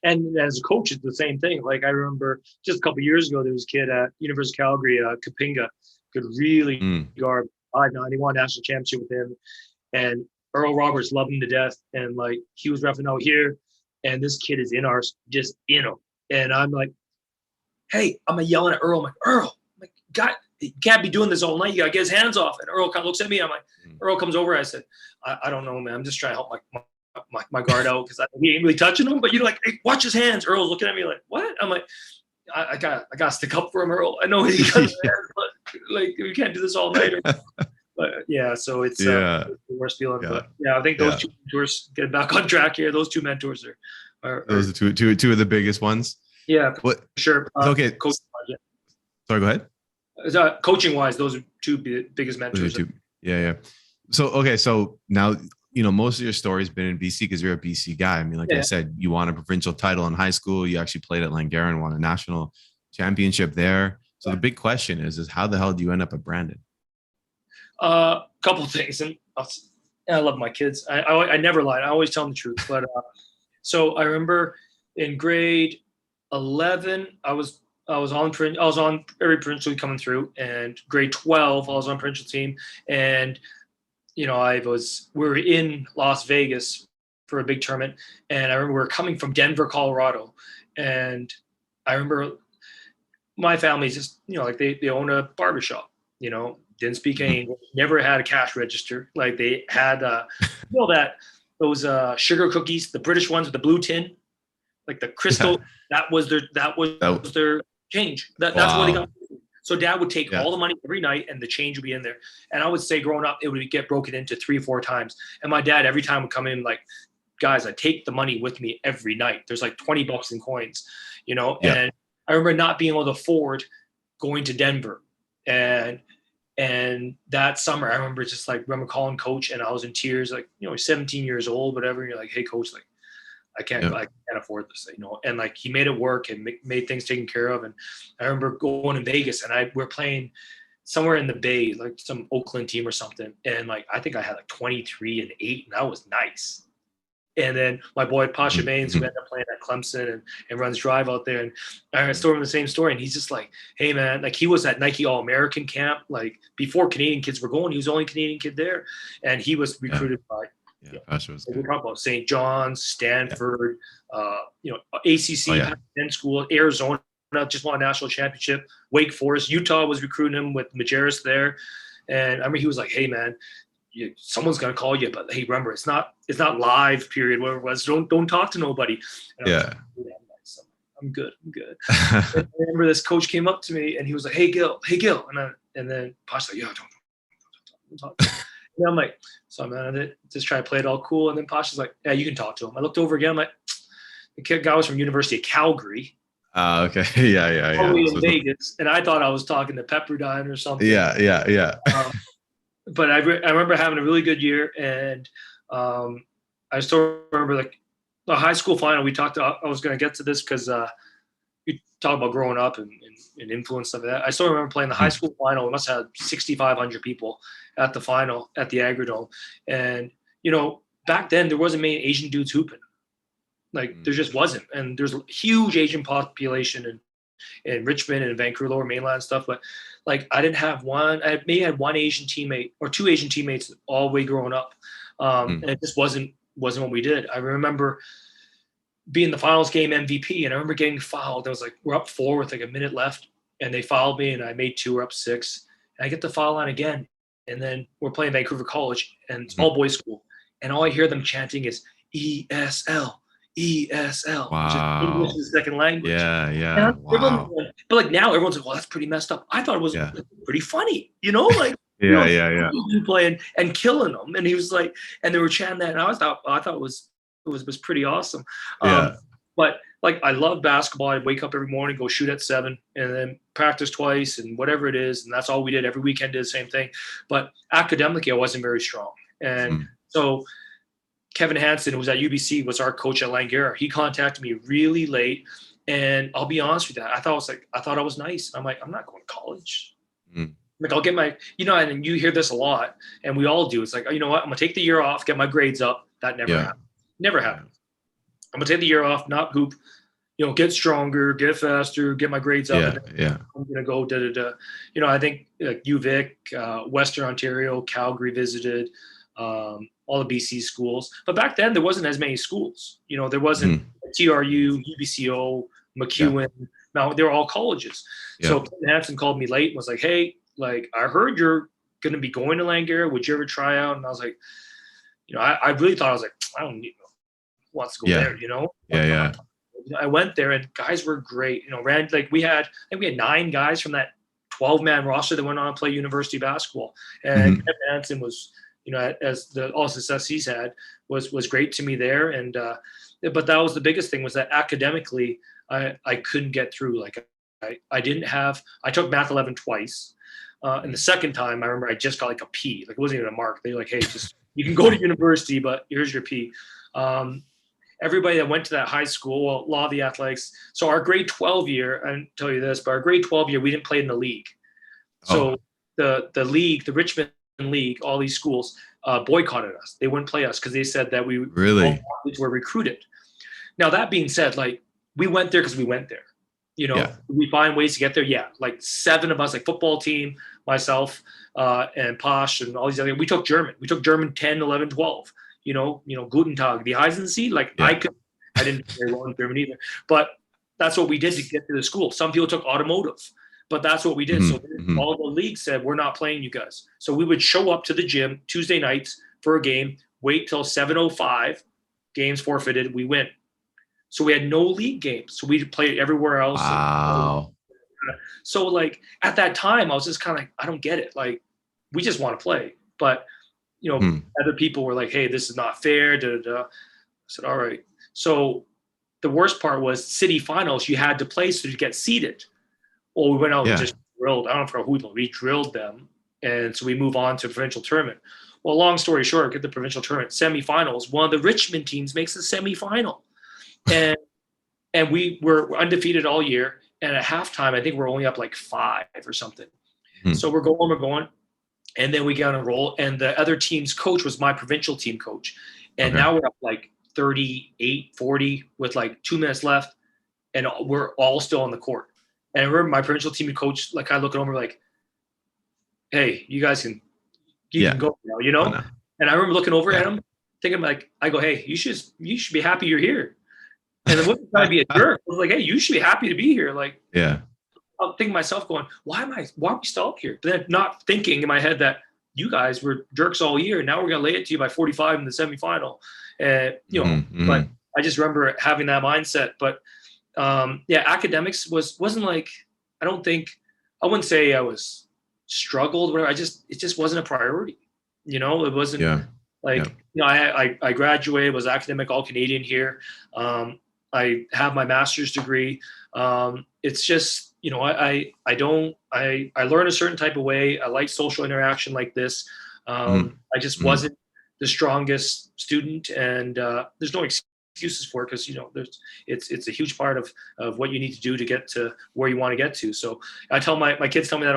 and as a coach, it's the same thing. Like I remember just a couple of years ago, there was a kid at University of Calgary, Kapinga, could really guard 5'9". He won a national championship with him, and Earl Roberts loved him to death, and like he was roughing out here. And this kid is just in him. And I'm like, hey, I'm yelling at Earl. I'm like, Earl, God, you can't be doing this all night. You got to get his hands off. And Earl kind of looks at me. I'm like, Earl comes over. I said, I don't know, man. I'm just trying to help my guard out, because he ain't really touching him. But you're like, hey, watch his hands. Earl's looking at me like, what? I'm like, I got to stick up for him, Earl. I know he got his hands, but like, we can't do this all night. But yeah, so it's the worst feeling. Yeah. But yeah, I think those two mentors, getting back on track here, those two mentors are those are two of the biggest ones. Yeah, for sure. Okay. Sorry, go ahead. Coaching wise, those are two biggest mentors. Yeah. So now, you know, most of your story's been in BC because you're a BC guy. I mean, like I said, you won a provincial title in high school. You actually played at Langara and won a national championship there. So the big question is how the hell do you end up at Brandon? Couple of things, and I love my kids. I never lied. I always tell them the truth. But so I remember in grade 11, I was on every provincial coming through, and grade 12, I was on provincial team, and you know, we were in Las Vegas for a big tournament, and I remember we were coming from Denver, Colorado, and I remember my family's just, you know, like they own a barbershop, you know. Didn't speak any English, never had a cash register. Like they had, you know, those sugar cookies, the British ones with the blue tin, like the crystal. That was their change. That's what they got. So Dad would take all the money every night, and the change would be in there. And I would say, growing up, it would get broken into 3 or 4 times. And my dad every time would come in like, guys, I take the money with me every night. There's like $20 in coins, you know. And I remember not being able to afford going to Denver, and that summer, I remember calling coach, and I was in tears, like, you know, 17 years old, whatever. And you're like, hey, coach, like, I can't afford this, you know. And like, he made it work and made things taken care of. And I remember going in Vegas, and we're playing somewhere in the Bay, like some Oakland team or something. And like, I think I had like 23 and 8, and that was nice. And then my boy Pasha Baines, who ended up playing at Clemson and runs drive out there, and I told him the same story. And he's just like, hey man, like he was at Nike All-American camp, like before Canadian kids were going. He was the only Canadian kid there, and he was recruited by Pasha was good. We're talking about St. John's, Stanford, you know, ACC, Penn School, Arizona just won a national championship. Wake Forest, Utah was recruiting him with Majerus there, and I mean, he was like, hey man, someone's gonna call you, but hey, remember, it's not live. Period. Whatever it was, don't talk to nobody. And I'm good. I remember this coach came up to me, and he was like, hey Gil, and then Posh like, don't talk. And I'm like, so I'm gonna just try to play it all cool. And then Posh is like, yeah, you can talk to him. I looked over again. I'm like, the guy was from University of Calgary. Okay. Yeah. In Vegas, and I thought I was talking to Pepperdine or something. Yeah. But I remember having a really good year, and I still remember like the high school final. I was going to get to this because we talked about growing up and influence, stuff like that. I still remember playing the high school final. We must have had 6,500 people at the final at the Agrodome, and you know, back then there wasn't many Asian dudes hooping. Like there just wasn't, and there's a huge Asian population in Richmond and Vancouver, Lower Mainland stuff, but like I didn't have one. I maybe had one Asian teammate or 2 Asian teammates all the way growing up, and it just wasn't what we did. I remember being the finals game MVP, and I remember getting fouled. I was like, we're up 4 with like a minute left, and they fouled me, and I made 2. We're up 6, and I get the foul line again, and then we're playing Vancouver College, and it's all boys school, and all I hear them chanting is ESL. ESL, wow. Which is English as a second language. Yeah. Wow. But like now everyone's like, well, that's pretty messed up. I thought it was pretty funny, you know, like yeah. Playing and killing them, and he was like, and they were chanting that, and I thought it was pretty awesome. But like I love basketball. I'd wake up every morning, go shoot at 7, and then practice twice and whatever it is. And that's all we did. Every weekend did the same thing. But academically, I wasn't very strong. And so Kevin Hansen, who was at UBC, was our coach at Langara. He contacted me really late. And I'll be honest with you, I thought I was nice. I'm like, I'm not going to college. Like, I'll get my, and you hear this a lot, and we all do. It's like, you know what? I'm going to take the year off, get my grades up. That never happened. Never happened. I'm going to take the year off, not hoop, get stronger, get faster, get my grades up. I'm going to go da-da-da. I think UVic, Western Ontario, Calgary visited, all the BC schools. But back then, there wasn't as many schools. There wasn't TRU, UBCO, McEwen. Now, they were all colleges. So Kevin Hansen called me late and was like, hey, like, I heard you're going to be going to Langara. Would you ever try out? And I was like, I really thought, I was like, I don't need who wants to go there, I went there and guys were great. We had 9 guys from that 12-man roster that went on to play university basketball. And Kevin Hansen was, as all success he's had was great to me there. And but that was the biggest thing, was that academically I couldn't get through. Like I took Math 11 twice. And the second time, I remember I just got like a P. Like, it wasn't even a mark. They were like, hey, just you can go to university, but here's your P. Everybody that went to that high school, well, a lot of the athletics. So our grade 12 year, I didn't tell you this, but our grade 12 year, we didn't play in the league. So the league, the Richmond League, all these schools boycotted us. They wouldn't play us because they said that we really were recruited. Now, that being said, like, we went there because we went there. We find ways to get there. Yeah, like 7 of us, like football team, myself, and Posh and all these other. We took German. We took German 10, 11, 12. Guten Tag, die heißen Sie. Like, I didn't do very well in German either. But that's what we did to get to the school. Some people took automotive, but that's what we did. So all the leagues said, we're not playing you guys. So we would show up to the gym Tuesday nights for a game, wait till 7:05, games forfeited, we win. So we had no league games. So we played everywhere else. Wow. So, like, at that time, I was just kind of like, I don't get it. Like, we just want to play. But, other people were like, hey, this is not fair. Da, da, da. I said, all right. So the worst part was city finals. You had to play so to get seeded. Well, we went out and just drilled. I don't know who we drilled them. And so we move on to provincial tournament. Well, long story short, get the provincial tournament semifinals. One of the Richmond teams makes the semifinal. And we were undefeated all year. And at halftime, I think we're only up like 5 or something. So we're going. And then we got on a roll. And the other team's coach was my provincial team coach. And now we're up like 38, 40 with like 2 minutes left. And we're all still on the court. And I remember my provincial team coach, like, I look at him like, hey, you guys can go now, And I remember looking over at him, thinking like, I go, hey, you should be happy you're here. And then wasn't trying to be a jerk. I was like, hey, you should be happy to be here. Like, I'm thinking to myself going, why are we still up here? But then not thinking in my head that you guys were jerks all year. Now we're going to lay it to you by 45 in the semifinal. But I just remember having that mindset. But academics wasn't like, I wouldn't say I was struggled, whatever. It just wasn't a priority. It wasn't I graduated, was academic all-Canadian here. I have my master's degree. It's just, I learn a certain type of way. I like social interaction like this. I just wasn't the strongest student, and there's no excuses for it, because it's a huge part of what you need to do to get to where you want to get to. So I tell my kids tell me that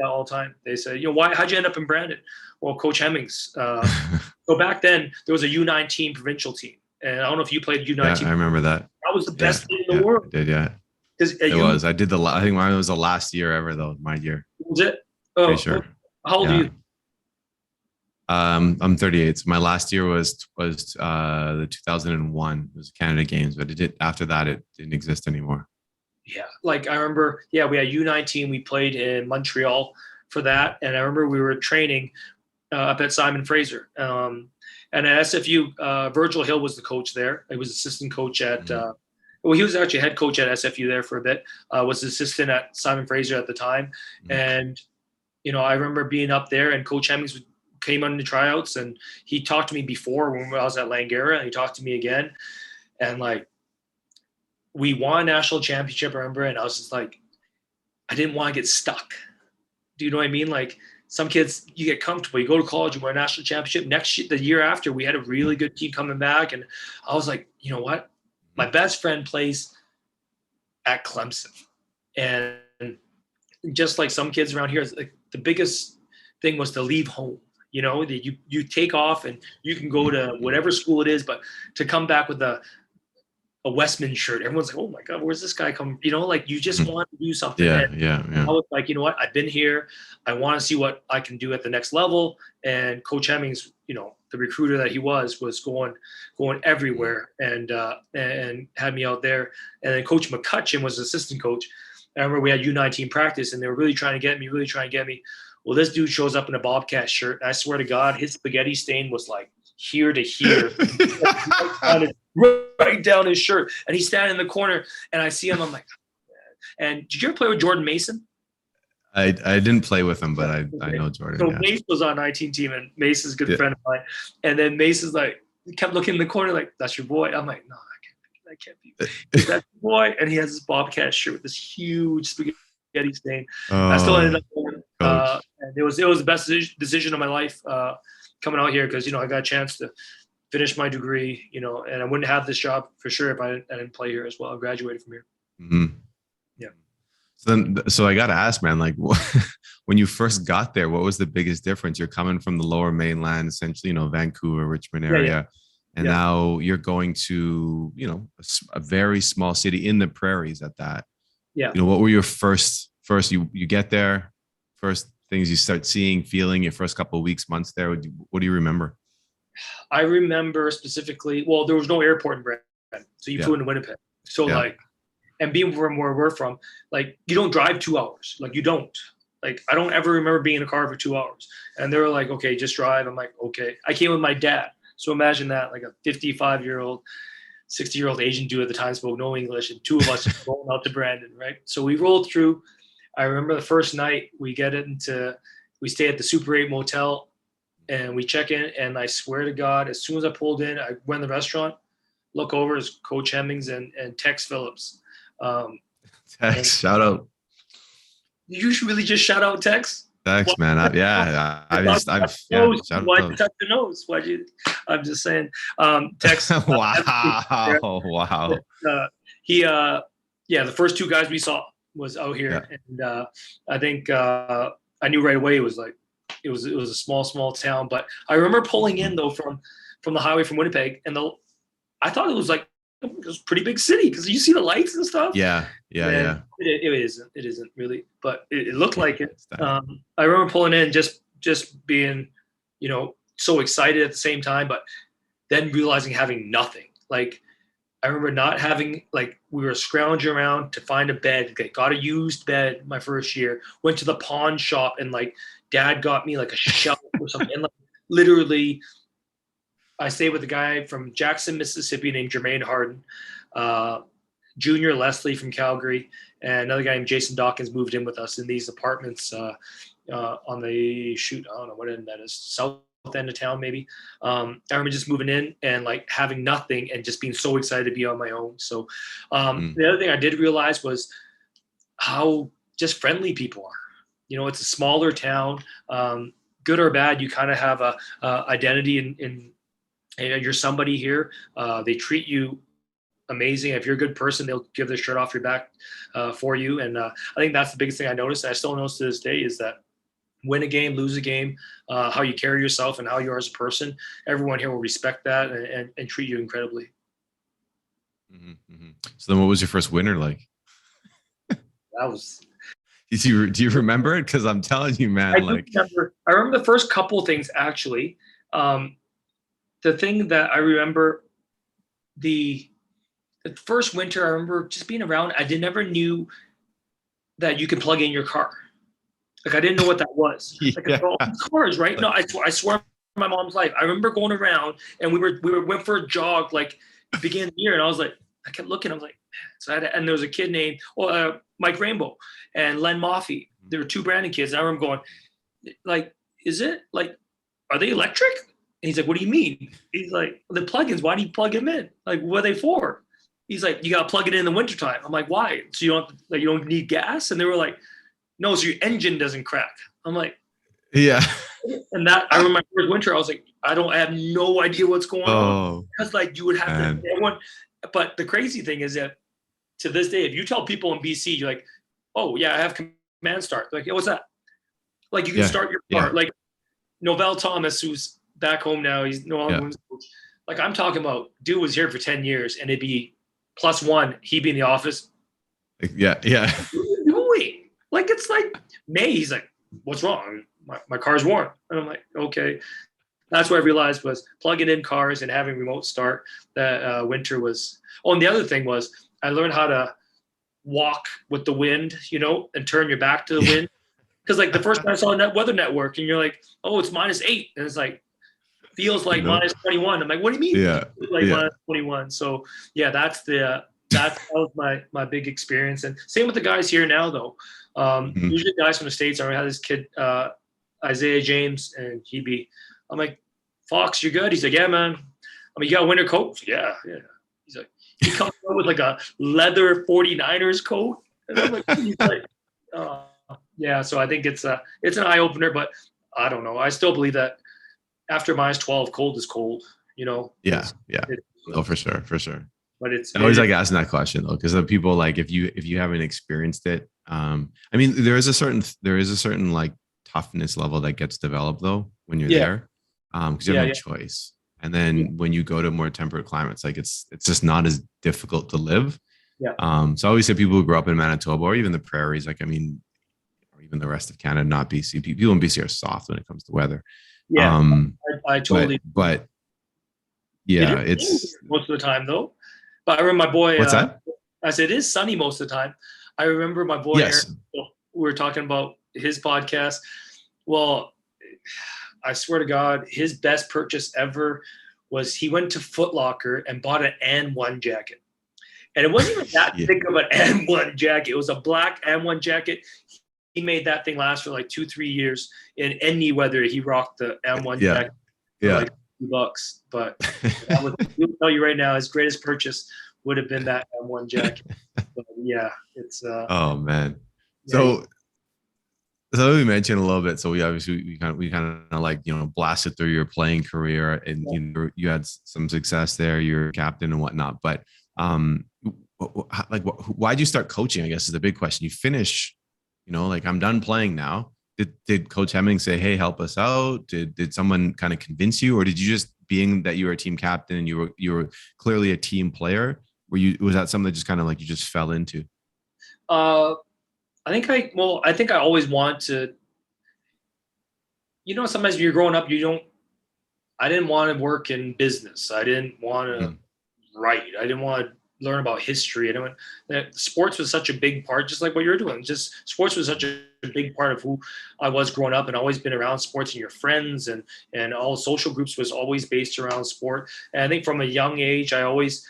all the time. They say, how'd you end up in Brandon? Well, Coach Hemmings. So back then there was a U19 provincial team, and I don't know if you played U19. Yeah, I remember that. That was the best thing in the world. I did, yeah. It was. I did I think mine was the last year ever, though. My year. Was it? Oh, pretty sure. How old are you? I'm 38. So my last year was the 2001. It was Canada Games, but after that it didn't exist anymore. Yeah, like I remember. Yeah, we had U19. We played in Montreal for that, and I remember we were training up at Simon Fraser. And at SFU, Virgil Hill was the coach there. He was assistant coach at. He was actually head coach at SFU there for a bit. Was assistant at Simon Fraser at the time, and I remember being up there, and Coach Hemmings came on the tryouts, and he talked to me before when I was at Langara, and he talked to me again, and like, we won a national championship, I remember, and I was just like, I didn't want to get stuck. Do you know what I mean? Like some kids, you get comfortable, you go to college, you win a national championship. The year after, we had a really good team coming back, and I was like, you know what? My best friend plays at Clemson, and just like some kids around here, like the biggest thing was to leave home. You know, that you take off and you can go to whatever school it is, but to come back with a Westman shirt, everyone's like, "Oh my God, where's this guy come?" You know, like you just want to do something. Yeah, And yeah, I yeah. was like, you know what? I've been here. I want to see what I can do at the next level. And Coach Hemmings, you know, the recruiter that he was going everywhere and had me out there. And then Coach McCutcheon was assistant coach. I remember we had U19 practice, and they were really trying to get me. Well, this dude shows up in a Bobcat shirt, and I swear to God, his spaghetti stain was like here to here, right down his shirt. And he's standing in the corner, and I see him. I'm like, and did you ever play with Jordan Mason? I didn't play with him, but I know Jordan. So Yeah. Mace was on 19 team, and Mace is a good friend of mine. And then Mace is like, he kept looking in the corner, like, that's your boy. I'm like, no, I can't be. That's your boy. And he has this Bobcat shirt with this huge spaghetti stain. I still ended up going. And it was the best decision of my life coming out here, because, you know, I got a chance to finish my degree, you know, and I wouldn't have this job for sure if I didn't play here as well. I graduated from here. Mm-hmm. Yeah. So I got to ask, man, like when you first got there, what was the biggest difference? You're coming from the lower mainland, essentially, you know, Vancouver, Richmond area. And now you're going to, you know, a very small city in the prairies at that. Yeah. You know, what were your first you get there, first things you start seeing, feeling your first couple of weeks, months there? What do you remember? I remember specifically, well, there was no airport in Brandon, so you flew into Winnipeg. So like, and being from where we're from, like you don't drive 2 hours. Like you don't. Like I don't ever remember being in a car for 2 hours. And they were like, okay, just drive. I'm like, okay. I came with my dad. So imagine that, like a 55-year-old, 60-year-old Asian dude at the time spoke no English, and two of us rolling out to Brandon, right? So we rolled through. I remember the first night we stay at the Super 8 motel, and we check in, and I swear to God, as soon as I pulled in, I went to the restaurant, look over, is Coach Hemmings and Tex Phillips. Tex, shout out. You should really just shout out Tex. Tex, man. I've why you touch the nose? Why'd you? I'm just saying. Tex. Wow. The first two guys we saw was out here, and I think I knew right away it was a small town. But I remember pulling in though from the highway from Winnipeg, and I thought it was like it was a pretty big city because you see the lights and stuff. Yeah. It isn't really, but it looked like it. I remember pulling in, just being, you know, so excited at the same time, but then realizing having nothing. Like I remember not having, like we were scrounging around to find a bed. Got a used bed my first year. Went to the pawn shop, and like Dad got me like a shelf or something, and like literally. I stayed with a guy from Jackson, Mississippi named Jermaine Harden, Junior Leslie from Calgary, and another guy named Jason Dawkins moved in with us in these apartments on the I don't know what end that is, south end of town maybe. I remember just moving in and like having nothing and just being so excited to be on my own. So the other thing I did realize was how just friendly people are. You know, it's a smaller town. Good or bad, you kind of have a identity in you're somebody here. They treat you amazing. If you're a good person, they'll give their shirt off your back for you. And I think that's the biggest thing I noticed. And I still notice to this day is that win a game, lose a game, how you carry yourself and how you are as a person, everyone here will respect that and treat you incredibly. Mm-hmm. So then what was your first winter like? That was... Do you remember it? Because I'm telling you, man. I remember the first couple of things, actually. The thing that I remember, the first winter, I remember just being around. I never knew that you could plug in your car. Like I didn't know what that was. Like all cars, right? No, I swear on my mom's life. I remember going around and we went for a jog like beginning of the year, and I was like, I kept looking. I was like, man. And there was a kid named Mike Rainbow and Len Moffey. There were two Brandon kids, and I remember going, like, is it like, are they electric? And he's like, what do you mean? He's like, the plugins, why do you plug them in? Like, what are they for? he's like, you got to plug it in the wintertime. I'm like, why? So you don't need gas? And they were like, no, so your engine doesn't crack. I'm like, Yeah. and that I remember my first winter, I was like, I have no idea what's going on. Oh, Because like you would have to, man. everyone, but the crazy thing is that to this day, if you tell people in BC, you're like, oh yeah, I have command start. They're like, yeah, what's that? Like you can Yeah. start your Yeah. car. Like Novell Thomas, who's back home now, he's no longer Yeah. women's coach. Like I'm talking about, dude was here for 10 years and it'd be +1, he'd be in the office. Yeah. Yeah. What are you doing? Like it's like May. He's like, what's wrong? My car's warm. And I'm like, okay. That's what I realized was plugging in cars and having remote start that winter was. Oh, and the other thing was I learned how to walk with the wind, and turn your back to the wind. Because like the first time I saw a weather network and you're like, oh, it's -8. And it's like, feels like -21. I'm like, what do you mean? Yeah. Like -21. So yeah, that was my big experience. And same with the guys here now though. Usually guys from the States, I had this kid, Isaiah James, and I'm like, Fox, you're good? He's like, yeah, man. I mean, you got a winter coat? Yeah. He's like, he comes out with like a leather 49ers coat. And I'm like, he's like, yeah. So I think it's an eye opener, but I don't know. I still believe that after -12, cold is cold, Yeah. No, for sure. But I always like asking that question though, because the people like if you haven't experienced it, I mean, there is a certain like toughness level that gets developed though when you're there, because you have no choice. And then when you go to more temperate climates, like it's just not as difficult to live. Yeah. So I always say people who grew up in Manitoba or even the prairies, like I mean, or even the rest of Canada, not BC. People in BC are soft when it comes to weather. Yeah, I totally. But yeah, it's most of the time though. But I remember my boy. What's that? I said it is sunny most of the time. I remember my boy. Yes. Aaron, we were talking about his podcast. Well, I swear to God, his best purchase ever was he went to Foot Locker and bought an N1 jacket. And it wasn't even that thick of an N1 jacket. It was a black N1 jacket. He made that thing last for like 2-3 years. In any weather, he rocked the N1 jacket for like $2. But he'll tell you right now, his greatest purchase would have been that M1 jacket. But yeah, it's oh man. So we mentioned a little bit. So we kind of like blasted through your playing career, and you had some success there. You're captain and whatnot. But why'd you start coaching? I guess is the big question. You finish, like I'm done playing now. Did Coach Hemming say, "Hey, help us out"? Did someone kind of convince you, or did you just, being that you were a team captain and you were clearly a team player, was that something that just kind of like you just fell into? I think I always want to. Sometimes when you're growing up, I didn't want to work in business. I didn't want to write. I didn't want to learn about history. Sports was such a big part, just like what you're doing. Just sports was such a big part of who I was growing up, and always been around sports, and your friends and all social groups was always based around sport. And I think from a young age, I always,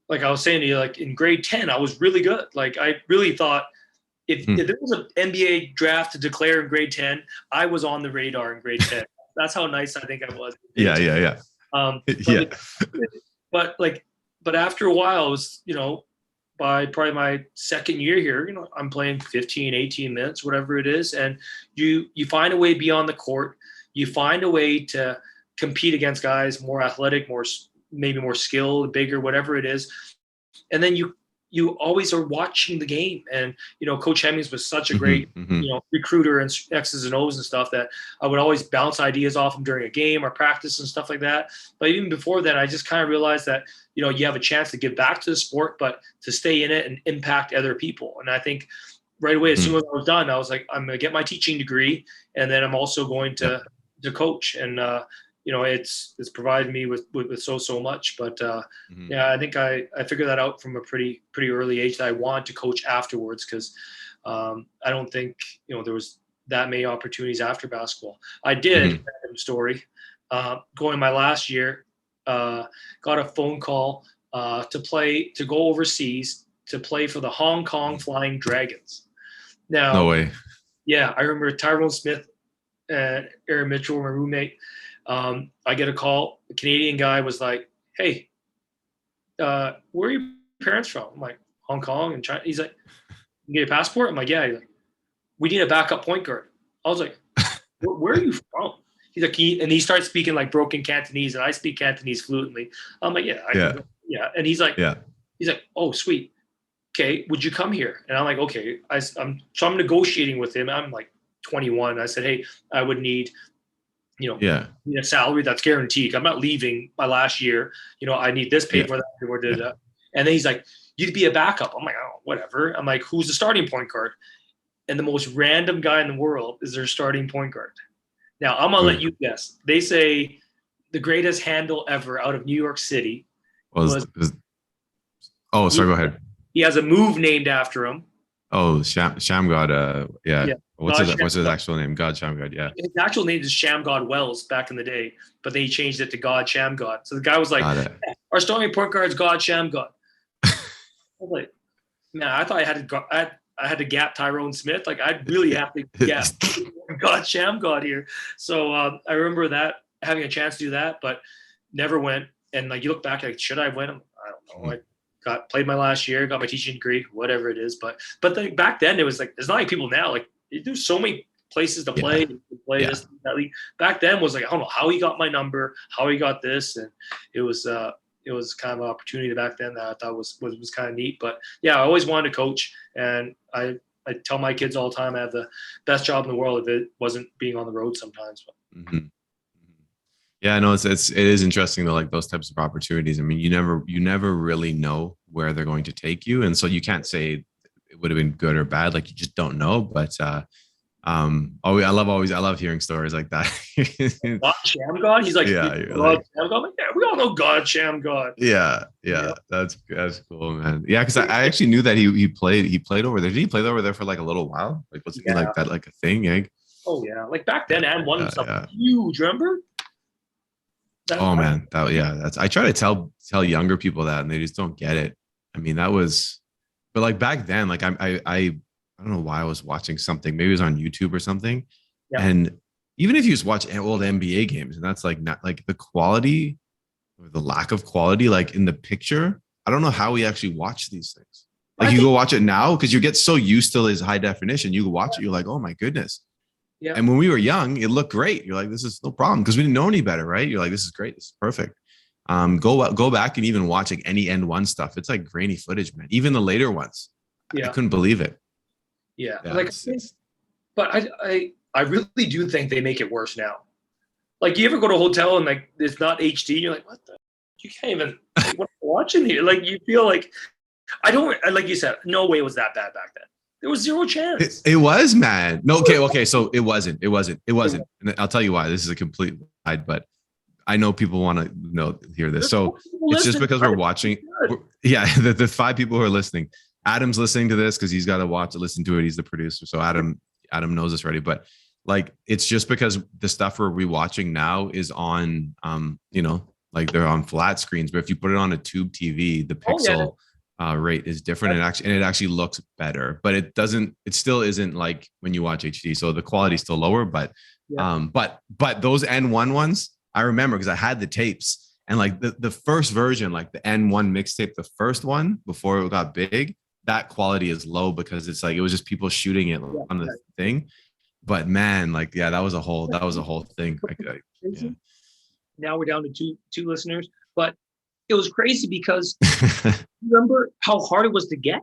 like I was saying to you, like in grade 10, I was really good. Like I really thought if there was an NBA draft to declare in grade 10, I was on the radar in grade 10. That's how nice I think I was. Yeah. But after a while, it was, by probably my second year here, I'm playing 15, 18 minutes, whatever it is. And you find a way beyond the court. You find a way to compete against guys more athletic, maybe more skilled, bigger, whatever it is. And then you always are watching the game. And, Coach Hemmings was such a great, recruiter and X's and O's and stuff that I would always bounce ideas off him during a game or practice and stuff like that. But even before that, I just kind of realized that, you have a chance to give back to the sport, but to stay in it and impact other people. And I think right away, as soon as I was done, I was like, I'm going to get my teaching degree. And then I'm also going to coach. And, it's provided me with so much, but I think I figured that out from a pretty early age that I wanted to coach afterwards. Cause I don't think, there was that many opportunities after basketball. I did story, going my last year, got a phone call, to go overseas to play for the Hong Kong Flying Dragons. Now, no way. Yeah. I remember Tyrone Smith and Aaron Mitchell, my roommate. I get a call. The Canadian guy was like, "Hey, where are you parents from? I'm like, Hong Kong and China. He's like, you get a passport? I'm like, yeah. He's like, we need a backup point guard. I was like, where are you from? He's like, and he starts speaking like broken Cantonese, and I speak Cantonese fluently. I'm like, yeah, yeah. And he's like, oh, sweet. Okay, would you come here? And I'm like, okay. I'm negotiating with him. I'm like 21. I said, hey, I would need, a salary that's guaranteed. I'm not leaving my last year. I need this paper, that. And then he's like, you'd be a backup. I'm like, oh, whatever. I'm like, who's the starting point guard? And the most random guy in the world is their starting point guard. Now, I'm going to let you guess. They say the greatest handle ever out of New York City sorry, go ahead. He has a move named after him. Oh, Shamgod. What's his actual name? God Shamgod, yeah. His actual name is Shamgod Wells back in the day, but then he changed it to God Shamgod. So the guy was like, our starting point guard is God Shamgod. I was like, man, I thought I had to gap Tyrone Smith. Like, I'd really have to gap God Shamgod here. So I remember that, having a chance to do that, but never went. And like, you look back, like, should I have went? I don't know. I played my last year, got my teaching degree, whatever it is. But back then, it was like, it's not like people now. Like, there's so many places to play. This, that league. Back then was like, I don't know how he got my number, how he got this, and it was kind of an opportunity back then that I thought was kind of neat. But yeah, I always wanted to coach, and I tell my kids all the time I have the best job in the world if it wasn't being on the road sometimes. Mm-hmm. Yeah, no, it is interesting though, like those types of opportunities. I mean, you never really know where they're going to take you, and so you can't say it would have been good or bad. Like, you just don't know. But I love hearing stories like that. God Shamgod, he's like, God Shamgod. Like, yeah, we all know God Shamgod. Yeah, that's cool, man. Yeah, because I actually knew that he played over there. Did he play over there for like a little while? Like, was it like that, like a thing? Eh? Oh yeah, like back then, and won something huge. Remember? Man, I try to tell younger people that, and they just don't get it. I mean, but like back then, like I don't know why I was watching something. Maybe it was on YouTube or something. Yeah. And even if you just watch old NBA games, and that's like not like the quality or the lack of quality, like in the picture, I don't know how we actually watch these things. Like, you go watch it now because you get so used to this high definition. You watch it, you're like, oh my goodness. Yeah. And when we were young, it looked great. You're like, this is no problem, because we didn't know any better, right? You're like, this is great. This is perfect. Go back and even watch like any N1 stuff. It's like grainy footage, man. Even the later ones. Yeah. I couldn't believe it. Yeah. Like, but I really do think they make it worse now. Like, you ever go to a hotel and like it's not HD? You're like, what the? You can't even like, what am I watching here? Like, you feel like like you said, no way it was that bad back then. There was zero chance. It was, man. No, okay. So it wasn't. And I'll tell you why. This is a complete lie, but I know people want to hear this. So it's just because we're watching. The 5 people who are listening. Adam's listening to this because he's got to listen to it. He's the producer. So Adam knows this already. But like, it's just because the stuff we're rewatching now is on, like they're on flat screens. But if you put it on a tube TV, the pixel rate is different, and it actually looks better. But it still isn't like when you watch HD. So the quality's still lower. But but those N1 ones, I remember because I had the tapes, and like the first version, like the N1 mixtape, the first one before it got big, that quality is low because it's like it was just people shooting it on the thing. But man, like, yeah, that was a whole thing. Now we're down to two listeners, but it was crazy because remember how hard it was to get?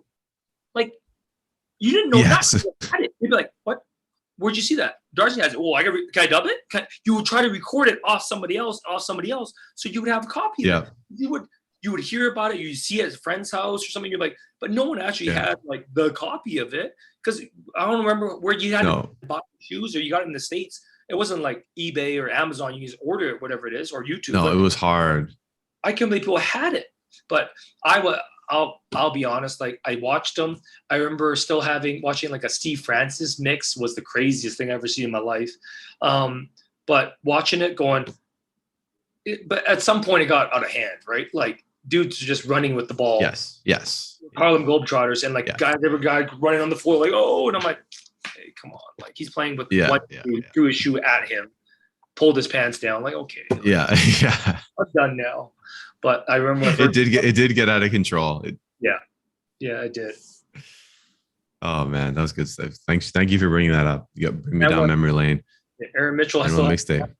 Like, you didn't know that. You'd be like, what? Where'd you see that? Darcy has it. Oh, can I dub it? You would try to record it off somebody else, so you would have a copy of it. You would hear about it, you see it at a friend's house or something. You're like, but no one actually had like the copy of it, because I don't remember where you had to buy shoes, or you got it in the States. It wasn't like eBay or Amazon. You just order it, whatever it is, or YouTube. No, it was hard. I can't believe people had it, but I'll be honest. Like, I watched them. I remember still watching like a Steve Francis mix was the craziest thing I've ever seen in my life. But watching it but at some point it got out of hand, right? Like, dudes just running with the ball. Yes. Harlem Globetrotters, and like every guy running on the floor, like, oh, and I'm like, hey, come on. Like, he's playing with threw his shoe at him, pulled his pants down. Like, okay. Yeah. I'm done now. But I remember it did get out of control. Yeah. Yeah, I did. Oh man, that was good stuff. Thank you for bringing that up. You got bring me And down what memory lane. Aaron Mitchell, I And one still have.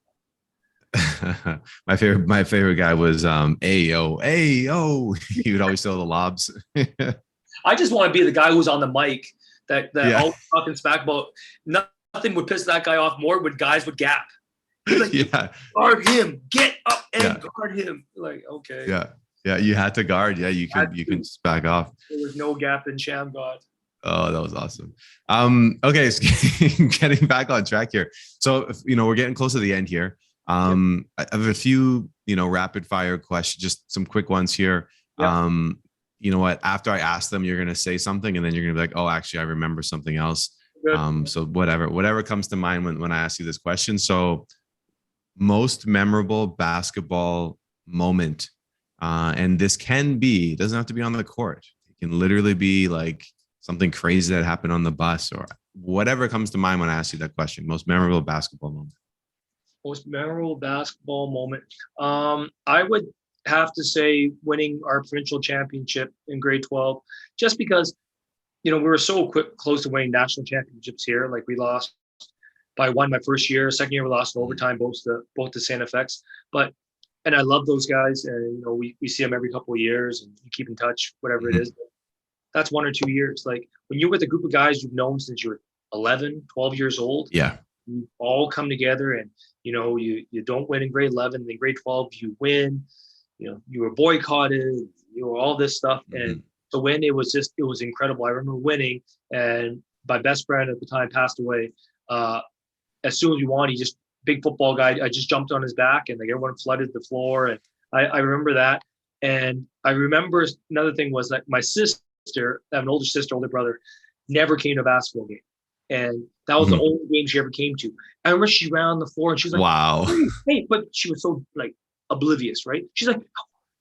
mixtape. My favorite guy was Ayo Ayo. He would always throw the lobs. I just want to be the guy who's on the mic that Yeah, always talking smack about nothing would piss that guy off more when guys would gap. He's like, yeah, guard him, get up and yeah, guard him. Like, okay. yeah, yeah. You had to guard. Yeah, you can just back off. There was no gap in Sham God. Oh, that was awesome. Okay, so getting back on track here. So, we're getting close to the end here. Yep. I have a few, rapid fire questions, just some quick ones here. Yep. You know what? After I ask them, you're gonna say something, and then you're gonna be like, "Oh, actually, I remember something else." Good. So whatever comes to mind when I ask you this question. So, most memorable basketball moment, and this doesn't have to be on the court. It can literally be like something crazy that happened on the bus or whatever comes to mind when I ask you that question. Most memorable basketball moment. Most memorable basketball moment. I would have to say winning our provincial championship in grade 12, just because, we were so close to winning national championships here. Like we lost by one my first year. Second year we lost in overtime, both to Santa Fe's. And I love those guys, and we see them every couple of years, and you keep in touch, whatever it is. That's 1 or 2 years. Like when you're with a group of guys you've known since you're 11, 12 years old, Yeah. you all come together, and you don't win in grade 11, in grade 12 you win. You were boycotted, all this stuff, and to win, it was incredible. I remember winning, and my best friend at the time passed away. As soon as we won, he just big football guy. I just jumped on his back, and like everyone flooded the floor, and I remember that. And I remember another thing was that my sister, I have an older sister, older brother, never came to a basketball game, and that was the only game she ever came to. I remember she ran on the floor, and she's like, "Wow, hey!" But she was so like oblivious, right? She's like,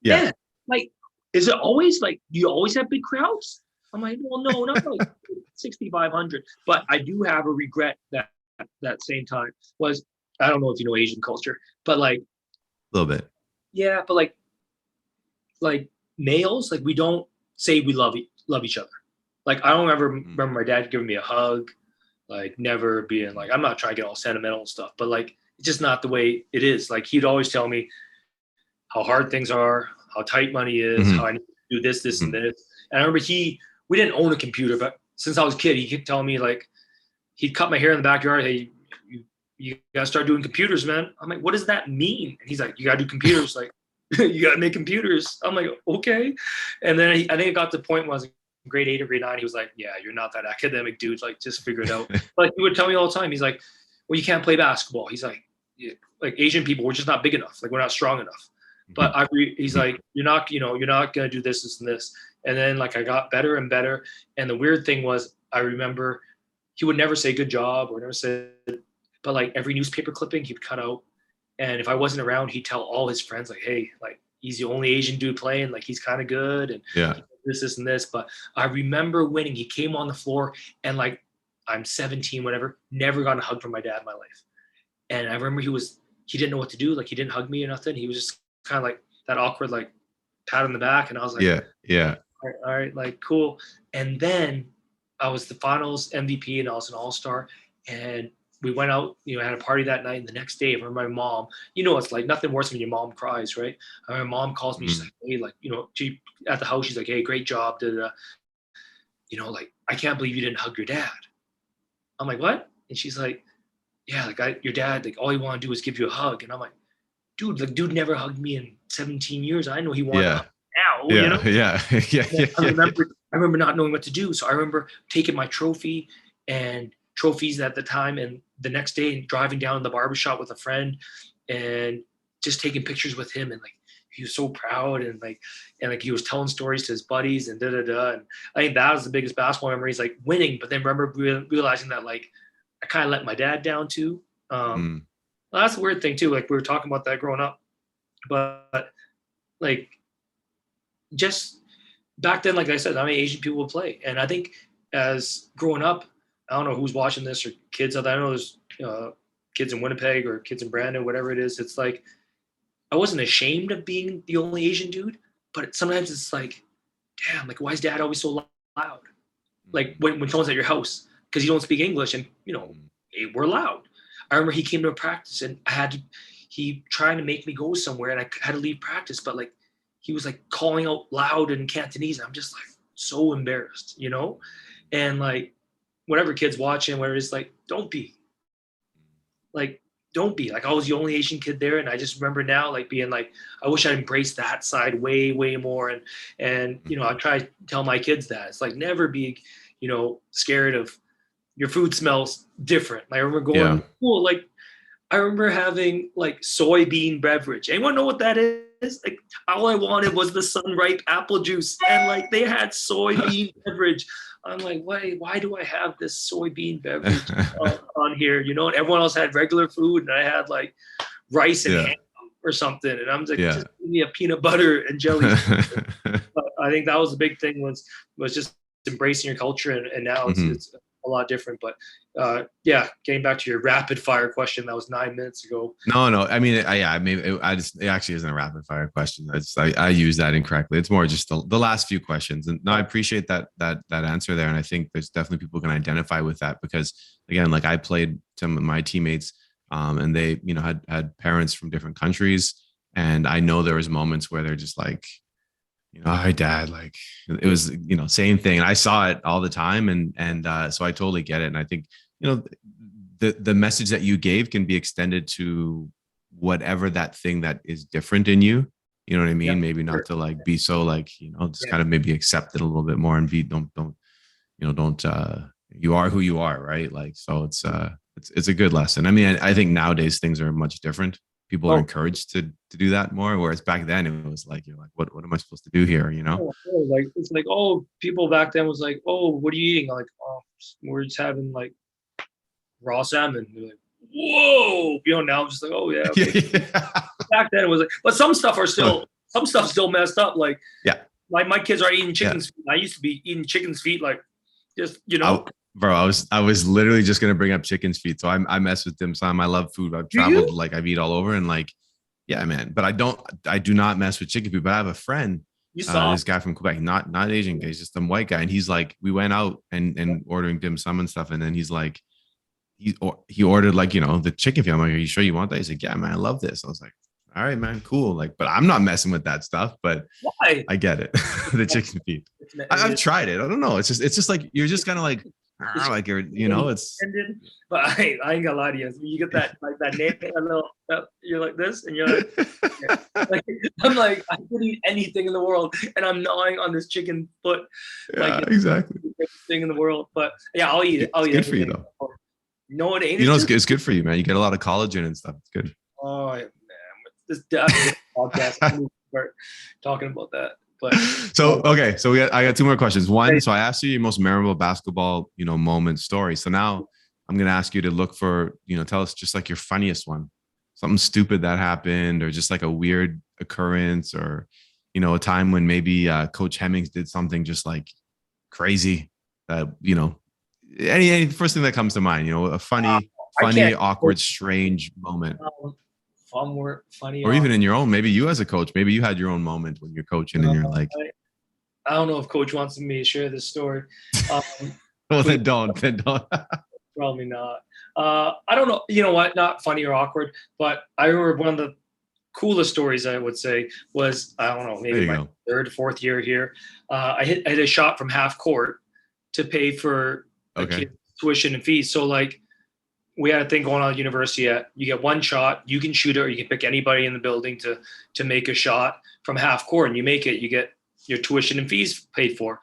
yeah, "Man, like, is it always like, do you always have big crowds?" I'm like, "Well, no, not like 6,500." But I do have a regret that same time was, I don't know if you know Asian culture, but like a little bit. Yeah, but like males, like we don't say we love each other. Like I don't ever remember my dad giving me a hug, like never being like, I'm not trying to get all sentimental and stuff, but like it's just not the way it is. Like he'd always tell me how hard things are, how tight money is, how I need to do this, and this. And I remember we didn't own a computer, but since I was a kid, he kept telling me like, he'd cut my hair in the backyard. Hey, you gotta start doing computers, man. I'm like, what does that mean? And he's like, you gotta do computers. Like, you gotta make computers. I'm like, okay. And then I think it got to the point when I was in grade 8 or grade 9. He was like, yeah, you're not that academic, dude. Like, just figure it out. Like, he would tell me all the time. He's like, well, you can't play basketball. He's like, yeah, like Asian people, we're just not big enough. Like, we're not strong enough. But he's like, you're not gonna do this and this. And then like I got better and better. And the weird thing was, I remember he would never say good job or never say, but like every newspaper clipping he'd cut out. And if I wasn't around, he'd tell all his friends like, hey, like he's the only Asian dude playing, like he's kind of good, and this and this. But I remember winning. He came on the floor, and like I'm 17, whatever, never got a hug from my dad in my life. And I remember he didn't know what to do. Like he didn't hug me or nothing. He was just kind of like that awkward, like pat on the back. And I was like, yeah. All right, like cool. And then I was the finals MVP, and I was an all-star. And we went out, had a party that night. And the next day, I remember my mom, it's like nothing worse when your mom cries, right? And my mom calls me, she's like, hey, like, she at the house, she's like, hey, great job. Like, I can't believe you didn't hug your dad. I'm like, what? And she's like, yeah, like your dad, like all he wanted to do is give you a hug. And I'm like, dude never hugged me in 17 years. I know he wanted to hug me now, Yeah. I remember not knowing what to do. So I remember taking my trophy and trophies at the time, and the next day driving down to the barbershop with a friend and just taking pictures with him, and like he was so proud, and he was telling stories to his buddies and and I think that was the biggest basketball memories, like winning, but then remember realizing that like I kind of let my dad down too. Well, that's the weird thing too, like we were talking about that growing up, but like just back then, like I said, how many Asian people would play, and I think as growing up, I don't know who's watching this or kids out there. I know there's kids in Winnipeg or kids in Brandon, whatever it is. It's like I wasn't ashamed of being the only Asian dude, but sometimes it's like, damn, like, why is dad always so loud? Like when someone's at your house, because you don't speak English and, we're loud. I remember he came to a practice and he tried to make me go somewhere and I had to leave practice, but like, he was like calling out loud in Cantonese. I'm just like so embarrassed, and like whatever kids watching, where it's like, don't be like, I was the only Asian kid there. And I just remember now, like being like, I wish I'd embraced that side way, way more. And, I try to tell my kids that it's like, never be, scared of your food smells different. I remember going to school, like, I remember having like soybean beverage. Anyone know what that is? Like, all I wanted was the sunripe apple juice, and like they had soybean beverage. I'm like, why do I have this soybean beverage on here? And everyone else had regular food, and I had like rice and ham or something. And I'm like, just give me a peanut butter and jelly. But I think that was the big thing was just embracing your culture, and now it's a lot different. But getting back to your rapid fire question, that was 9 minutes ago. No, I mean, it actually isn't a rapid fire question. I use that incorrectly. It's more just the last few questions. And no, I appreciate that answer there. And I think there's definitely people who can identify with that, because again, like I played some of my teammates, and they, had parents from different countries. And I know there was moments where they're just like, hi dad, like it was, same thing. And I saw it all the time. And so I totally get it. And I think, the message that you gave can be extended to whatever that thing that is different in you. You know what I mean? Maybe not to like be so like, just kind of maybe accept it a little bit more and don't, you are who you are. Right. Like, so it's a good lesson. I mean, I think nowadays things are much different. People are encouraged to do that more. Whereas back then it was like, you're like, what am I supposed to do here? Like, it's like, people back then was like, what are you eating? I'm like, we're just having like raw salmon. They're like, whoa, now I'm just like, okay. Back then it was like, but some stuff's still messed up. Like, my kids are eating chicken's feet. I used to be eating chicken's feet, like just, Bro, I was literally just gonna bring up chicken's feet. So I mess with dim sum. I love food. I've traveled, like I've eat all over, and like, yeah, man. But I do not mess with chicken feet. But I have a friend, this guy from Quebec, not Asian guy, he's just some white guy, and he's like, we went out and ordering dim sum and stuff, and then he's like, he ordered like the chicken feet. I'm like, are you sure you want that? He's like, yeah, man, I love this. I was like, all right, man, cool. Like, but I'm not messing with that stuff. But why? I get it. The chicken feet. I've tried it. I don't know. It's just like you're just kind of like. Like you're, it's. But I ain't gonna lie to you. You get that like that name, a little. You're like this, and you're like, I'm like, I could eat anything in the world, and I'm gnawing on this chicken foot. Yeah, like, exactly. Thing in the world, but yeah, I'll eat it. It's good for you though. No, it ain't. It's good for you, man. You get a lot of collagen and stuff. It's good. Oh man, this podcast, I'm gonna start talking about that. But so okay, so I got two more questions. One, so I asked you your most memorable basketball, moment story. So now I'm gonna ask you to look for, tell us just like your funniest one, something stupid that happened, or just like a weird occurrence, or a time when maybe Coach Hemmings did something just like crazy. Any first thing that comes to mind, a funny, awkward, strange moment. Funny, or even in your own, maybe you as a coach, maybe you had your own moment when you're coaching and you're like, I don't know if coach wants me to share this story. Well, then don't. Probably not. I don't know. You know what? Not funny or awkward, but I remember one of the coolest stories I would say was, I don't know, maybe my third, fourth year here. I hit a shot from half court to pay for a kid's tuition and fees. So like, we had a thing going on at university. You get one shot, you can shoot it, or you can pick anybody in the building to make a shot from half court, and you make it, you get your tuition and fees paid for.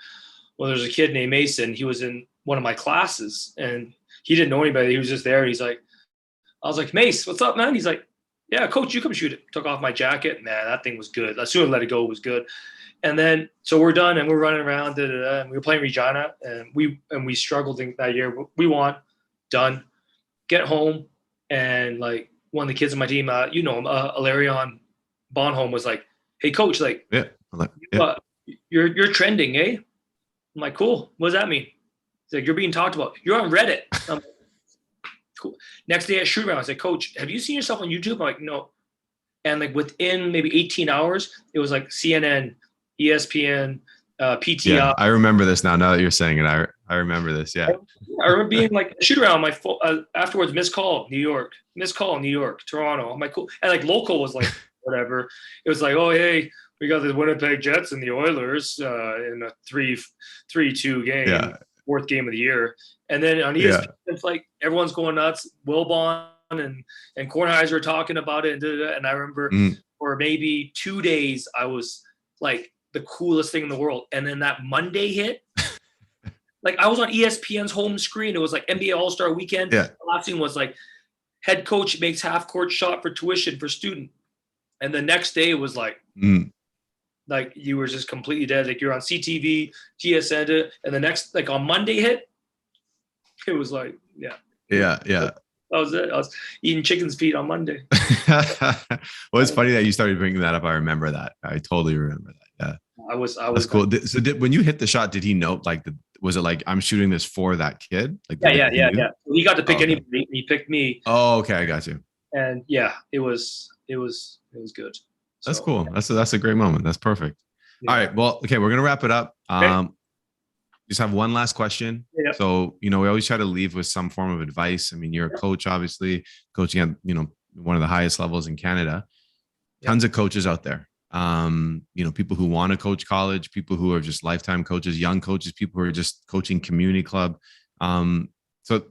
Well, there's a kid named Mason. He was in one of my classes, and he didn't know anybody. He was just there. And he's like, I was like, Mace, what's up, man? He's like, yeah, coach, you come shoot it. Took off my jacket. Man, that thing was good. As soon as I let it go, it was good. And then, so we're done, and we're running around, and we were playing Regina, and we struggled in that year. We won, done. Get home, and like one of the kids on my team, Alarion Bonholm was like, "Hey, coach, like, you're trending, eh?" I'm like, "Cool. What does that mean?" He's like, "You're being talked about. You're on Reddit." I'm like, cool. Next day at shoot around, I was like, "Coach, have you seen yourself on YouTube?" I'm like, "No." And like within maybe 18 hours, it was like CNN, ESPN, PTI. I remember this now. Now that you're saying it, I remember this. Yeah. I remember being like shoot around on my phone afterwards. Missed call, New York. Missed call, New York. Toronto. I'm like, cool. And like local was like whatever. It was like, oh hey, we got the Winnipeg Jets and the Oilers in a 3-2 game, Yeah. fourth game of the year. And then on ESPN, it's like everyone's going nuts. Wilbon and Kornheiser are talking about it, and I remember for maybe 2 days I was like the coolest thing in the world. And then that Monday hit. Like I was on ESPN's home screen. It was like NBA All-Star Weekend. Yeah. The last thing was like head coach makes half-court shot for tuition for student. And the next day it was like you were just completely dead. Like you're on CTV, TSN, and the next like on Monday hit, it was like Yeah. That was it. I was eating chicken's feet on Monday. Well, it's funny that you started bringing that up. I remember that. I totally remember that. Yeah. I was. That's cool. So when you hit the shot, did he know like was it like I'm shooting this for that kid? Like yeah. He got to pick anybody. He picked me. Oh, okay, I got you. And yeah, it was good. So, That's cool. That's a great moment. That's perfect. Yeah. All right. Well, okay, we're gonna wrap it up. Okay. Just have one last question. Yeah. So, we always try to leave with some form of advice. I mean, you're a coach, obviously, coaching at, one of the highest levels in Canada. Yeah. Tons of coaches out there. People who want to coach college, people who are just lifetime coaches, young coaches, people who are just coaching community club. So,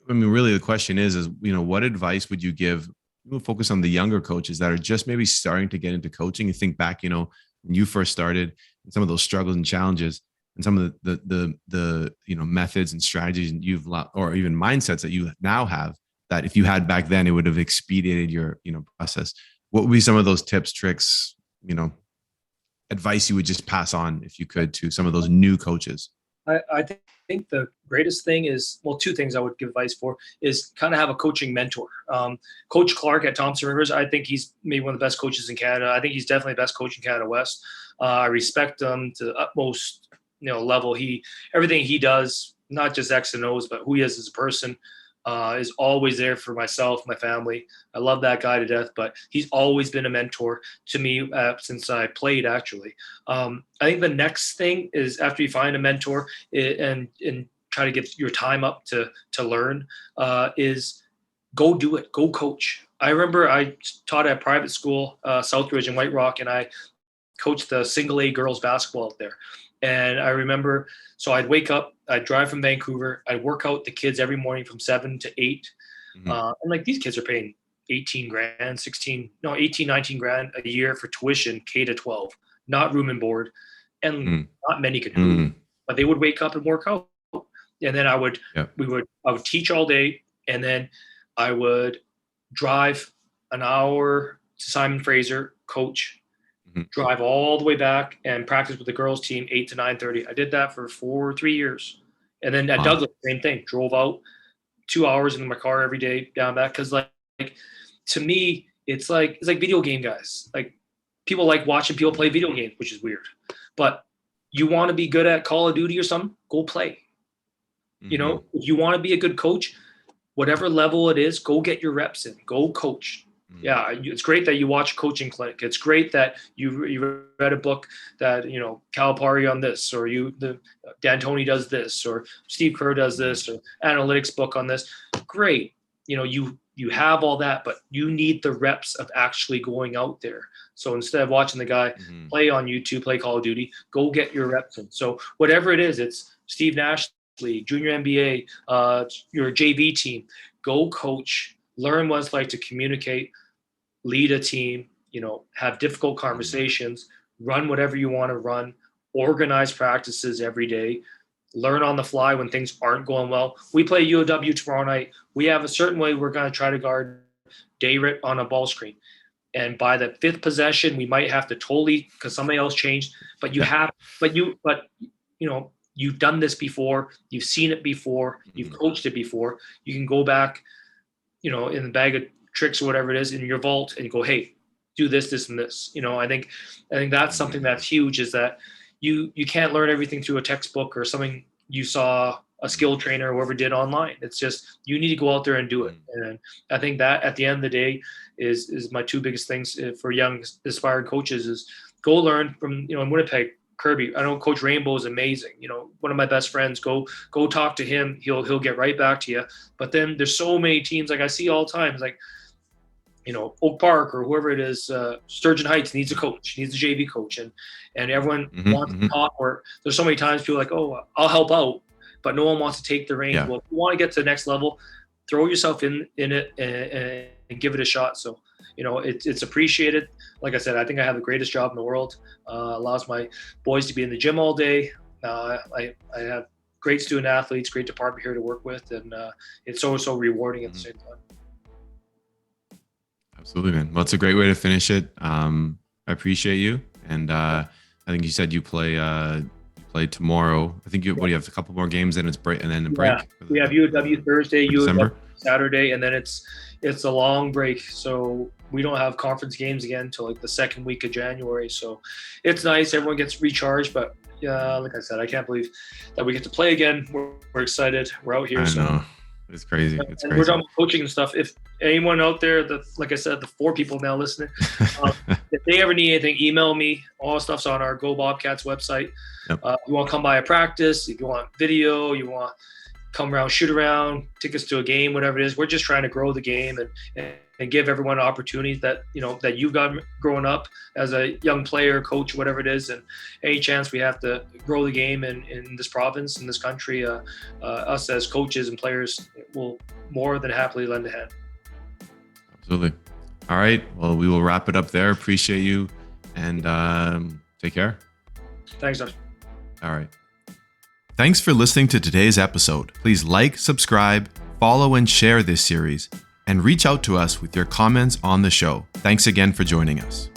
I mean, really the question is, what advice would you give? We'll focus on the younger coaches that are just maybe starting to get into coaching. You think back, when you first started and some of those struggles and challenges and some of the methods and strategies or even mindsets that you now have that if you had back then, it would have expedited your, process. What would be some of those tips, tricks, advice you would just pass on if you could to some of those new coaches? I think the greatest thing is, two things I would give advice for is kind of have a coaching mentor. Coach Clark at Thompson Rivers, I think he's maybe one of the best coaches in Canada. I think he's definitely the best coach in Canada West. I respect him to the utmost, level. Everything he does, not just X and O's, but who he is as a person, is always there for myself, my family. I love that guy to death, but he's always been a mentor to me since I played, actually. I think the next thing is after you find a mentor and try to get your time up to learn, is go do it, go coach. I remember I taught at a private school, Southridge in White Rock, and I coached the single A girls basketball out there. And I remember, so I'd wake up, I'd drive from Vancouver, I'd work out the kids every morning from 7 to 8. Mm-hmm. And like these kids are paying 18 grand, 19 grand a year for tuition, K to 12, not room and board. And not many could do it, but they would wake up and work out. And then I would teach all day. And then I would drive an hour to Simon Fraser, coach, drive all the way back and practice with the girls team 8 to 9:30. I did that for 3 years. And then at Douglas, same thing, drove out 2 hours in my car every day down back. Cause like to me, it's like video game guys. Like people like watching people play video games, which is weird, but you want to be good at Call of Duty or something, go play. If you want to be a good coach, whatever level it is, go get your reps in, go coach. Yeah, it's great that you watch Coaching Clinic. It's great that you read a book that, Calipari on this, or D'Antoni does this, or Steve Kerr does this, or analytics book on this. Great. You have all that, but you need the reps of actually going out there. So instead of watching the guy play on YouTube, play Call of Duty, go get your reps in. So whatever it is, it's Steve Nash League, Junior NBA, your JV team, go coach, learn what it's like to communicate, lead a team, have difficult conversations, run whatever you want to run, organize practices every day, learn on the fly when things aren't going well. We play UOW tomorrow night. We have a certain way we're going to try to guard Dayrit on a ball screen. And by the fifth possession, we might have to totally, because somebody else changed, but you've done this before. You've seen it before. You've coached it before. You can go back, in the bag of tricks or whatever it is in your vault and go, hey, do this, this, and this. I think that's something that's huge, is that you can't learn everything through a textbook or something you saw a skill trainer or whoever did online. It's just, you need to go out there and do it. And I think that at the end of the day is my two biggest things for young aspiring coaches is go learn from, in Winnipeg, Kirby. I know Coach Rainbow is amazing. One of my best friends. Go talk to him. He'll get right back to you. But then there's so many teams, like I see all the time. It's like, Oak Park or whoever it is, Sturgeon Heights needs a coach, needs a JV coach, and everyone wants to talk. Or there's so many times people are like, oh, I'll help out, but no one wants to take the reins. Yeah. Well, if you want to get to the next level, throw yourself in it and give it a shot. So, it's appreciated. Like I said, I think I have the greatest job in the world. Allows my boys to be in the gym all day. I have great student athletes, great department here to work with, and it's so rewarding at the same time. Absolutely, man. Well, it's a great way to finish it. I appreciate you, and I think you said you play tomorrow. I think you have a couple more games, and it's break, and then a break. Yeah, we have UW Thursday, UW Saturday, and then it's a long break. So we don't have conference games again until like the second week of January. So it's nice. Everyone gets recharged, but like I said, I can't believe that we get to play again. We're excited. We're out here. I know. It's crazy. It's crazy. We're done with coaching and stuff. If anyone out there, like I said, the 4 people now listening, if they ever need anything, email me. All the stuff's on our Go Bobcats website. Yep. You want to come by a practice, if you want video, you want come around, shoot around, tickets to a game, whatever it is. We're just trying to grow the game and give everyone opportunities that that you've got growing up as a young player, coach, whatever it is. And any chance we have to grow the game in this province, in this country, us as coaches and players will more than happily lend a hand. Absolutely. All right. Well, we will wrap it up there. Appreciate you, and take care. Thanks, Josh. All right. Thanks for listening to today's episode. Please like, subscribe, follow, and share this series, and reach out to us with your comments on the show. Thanks again for joining us.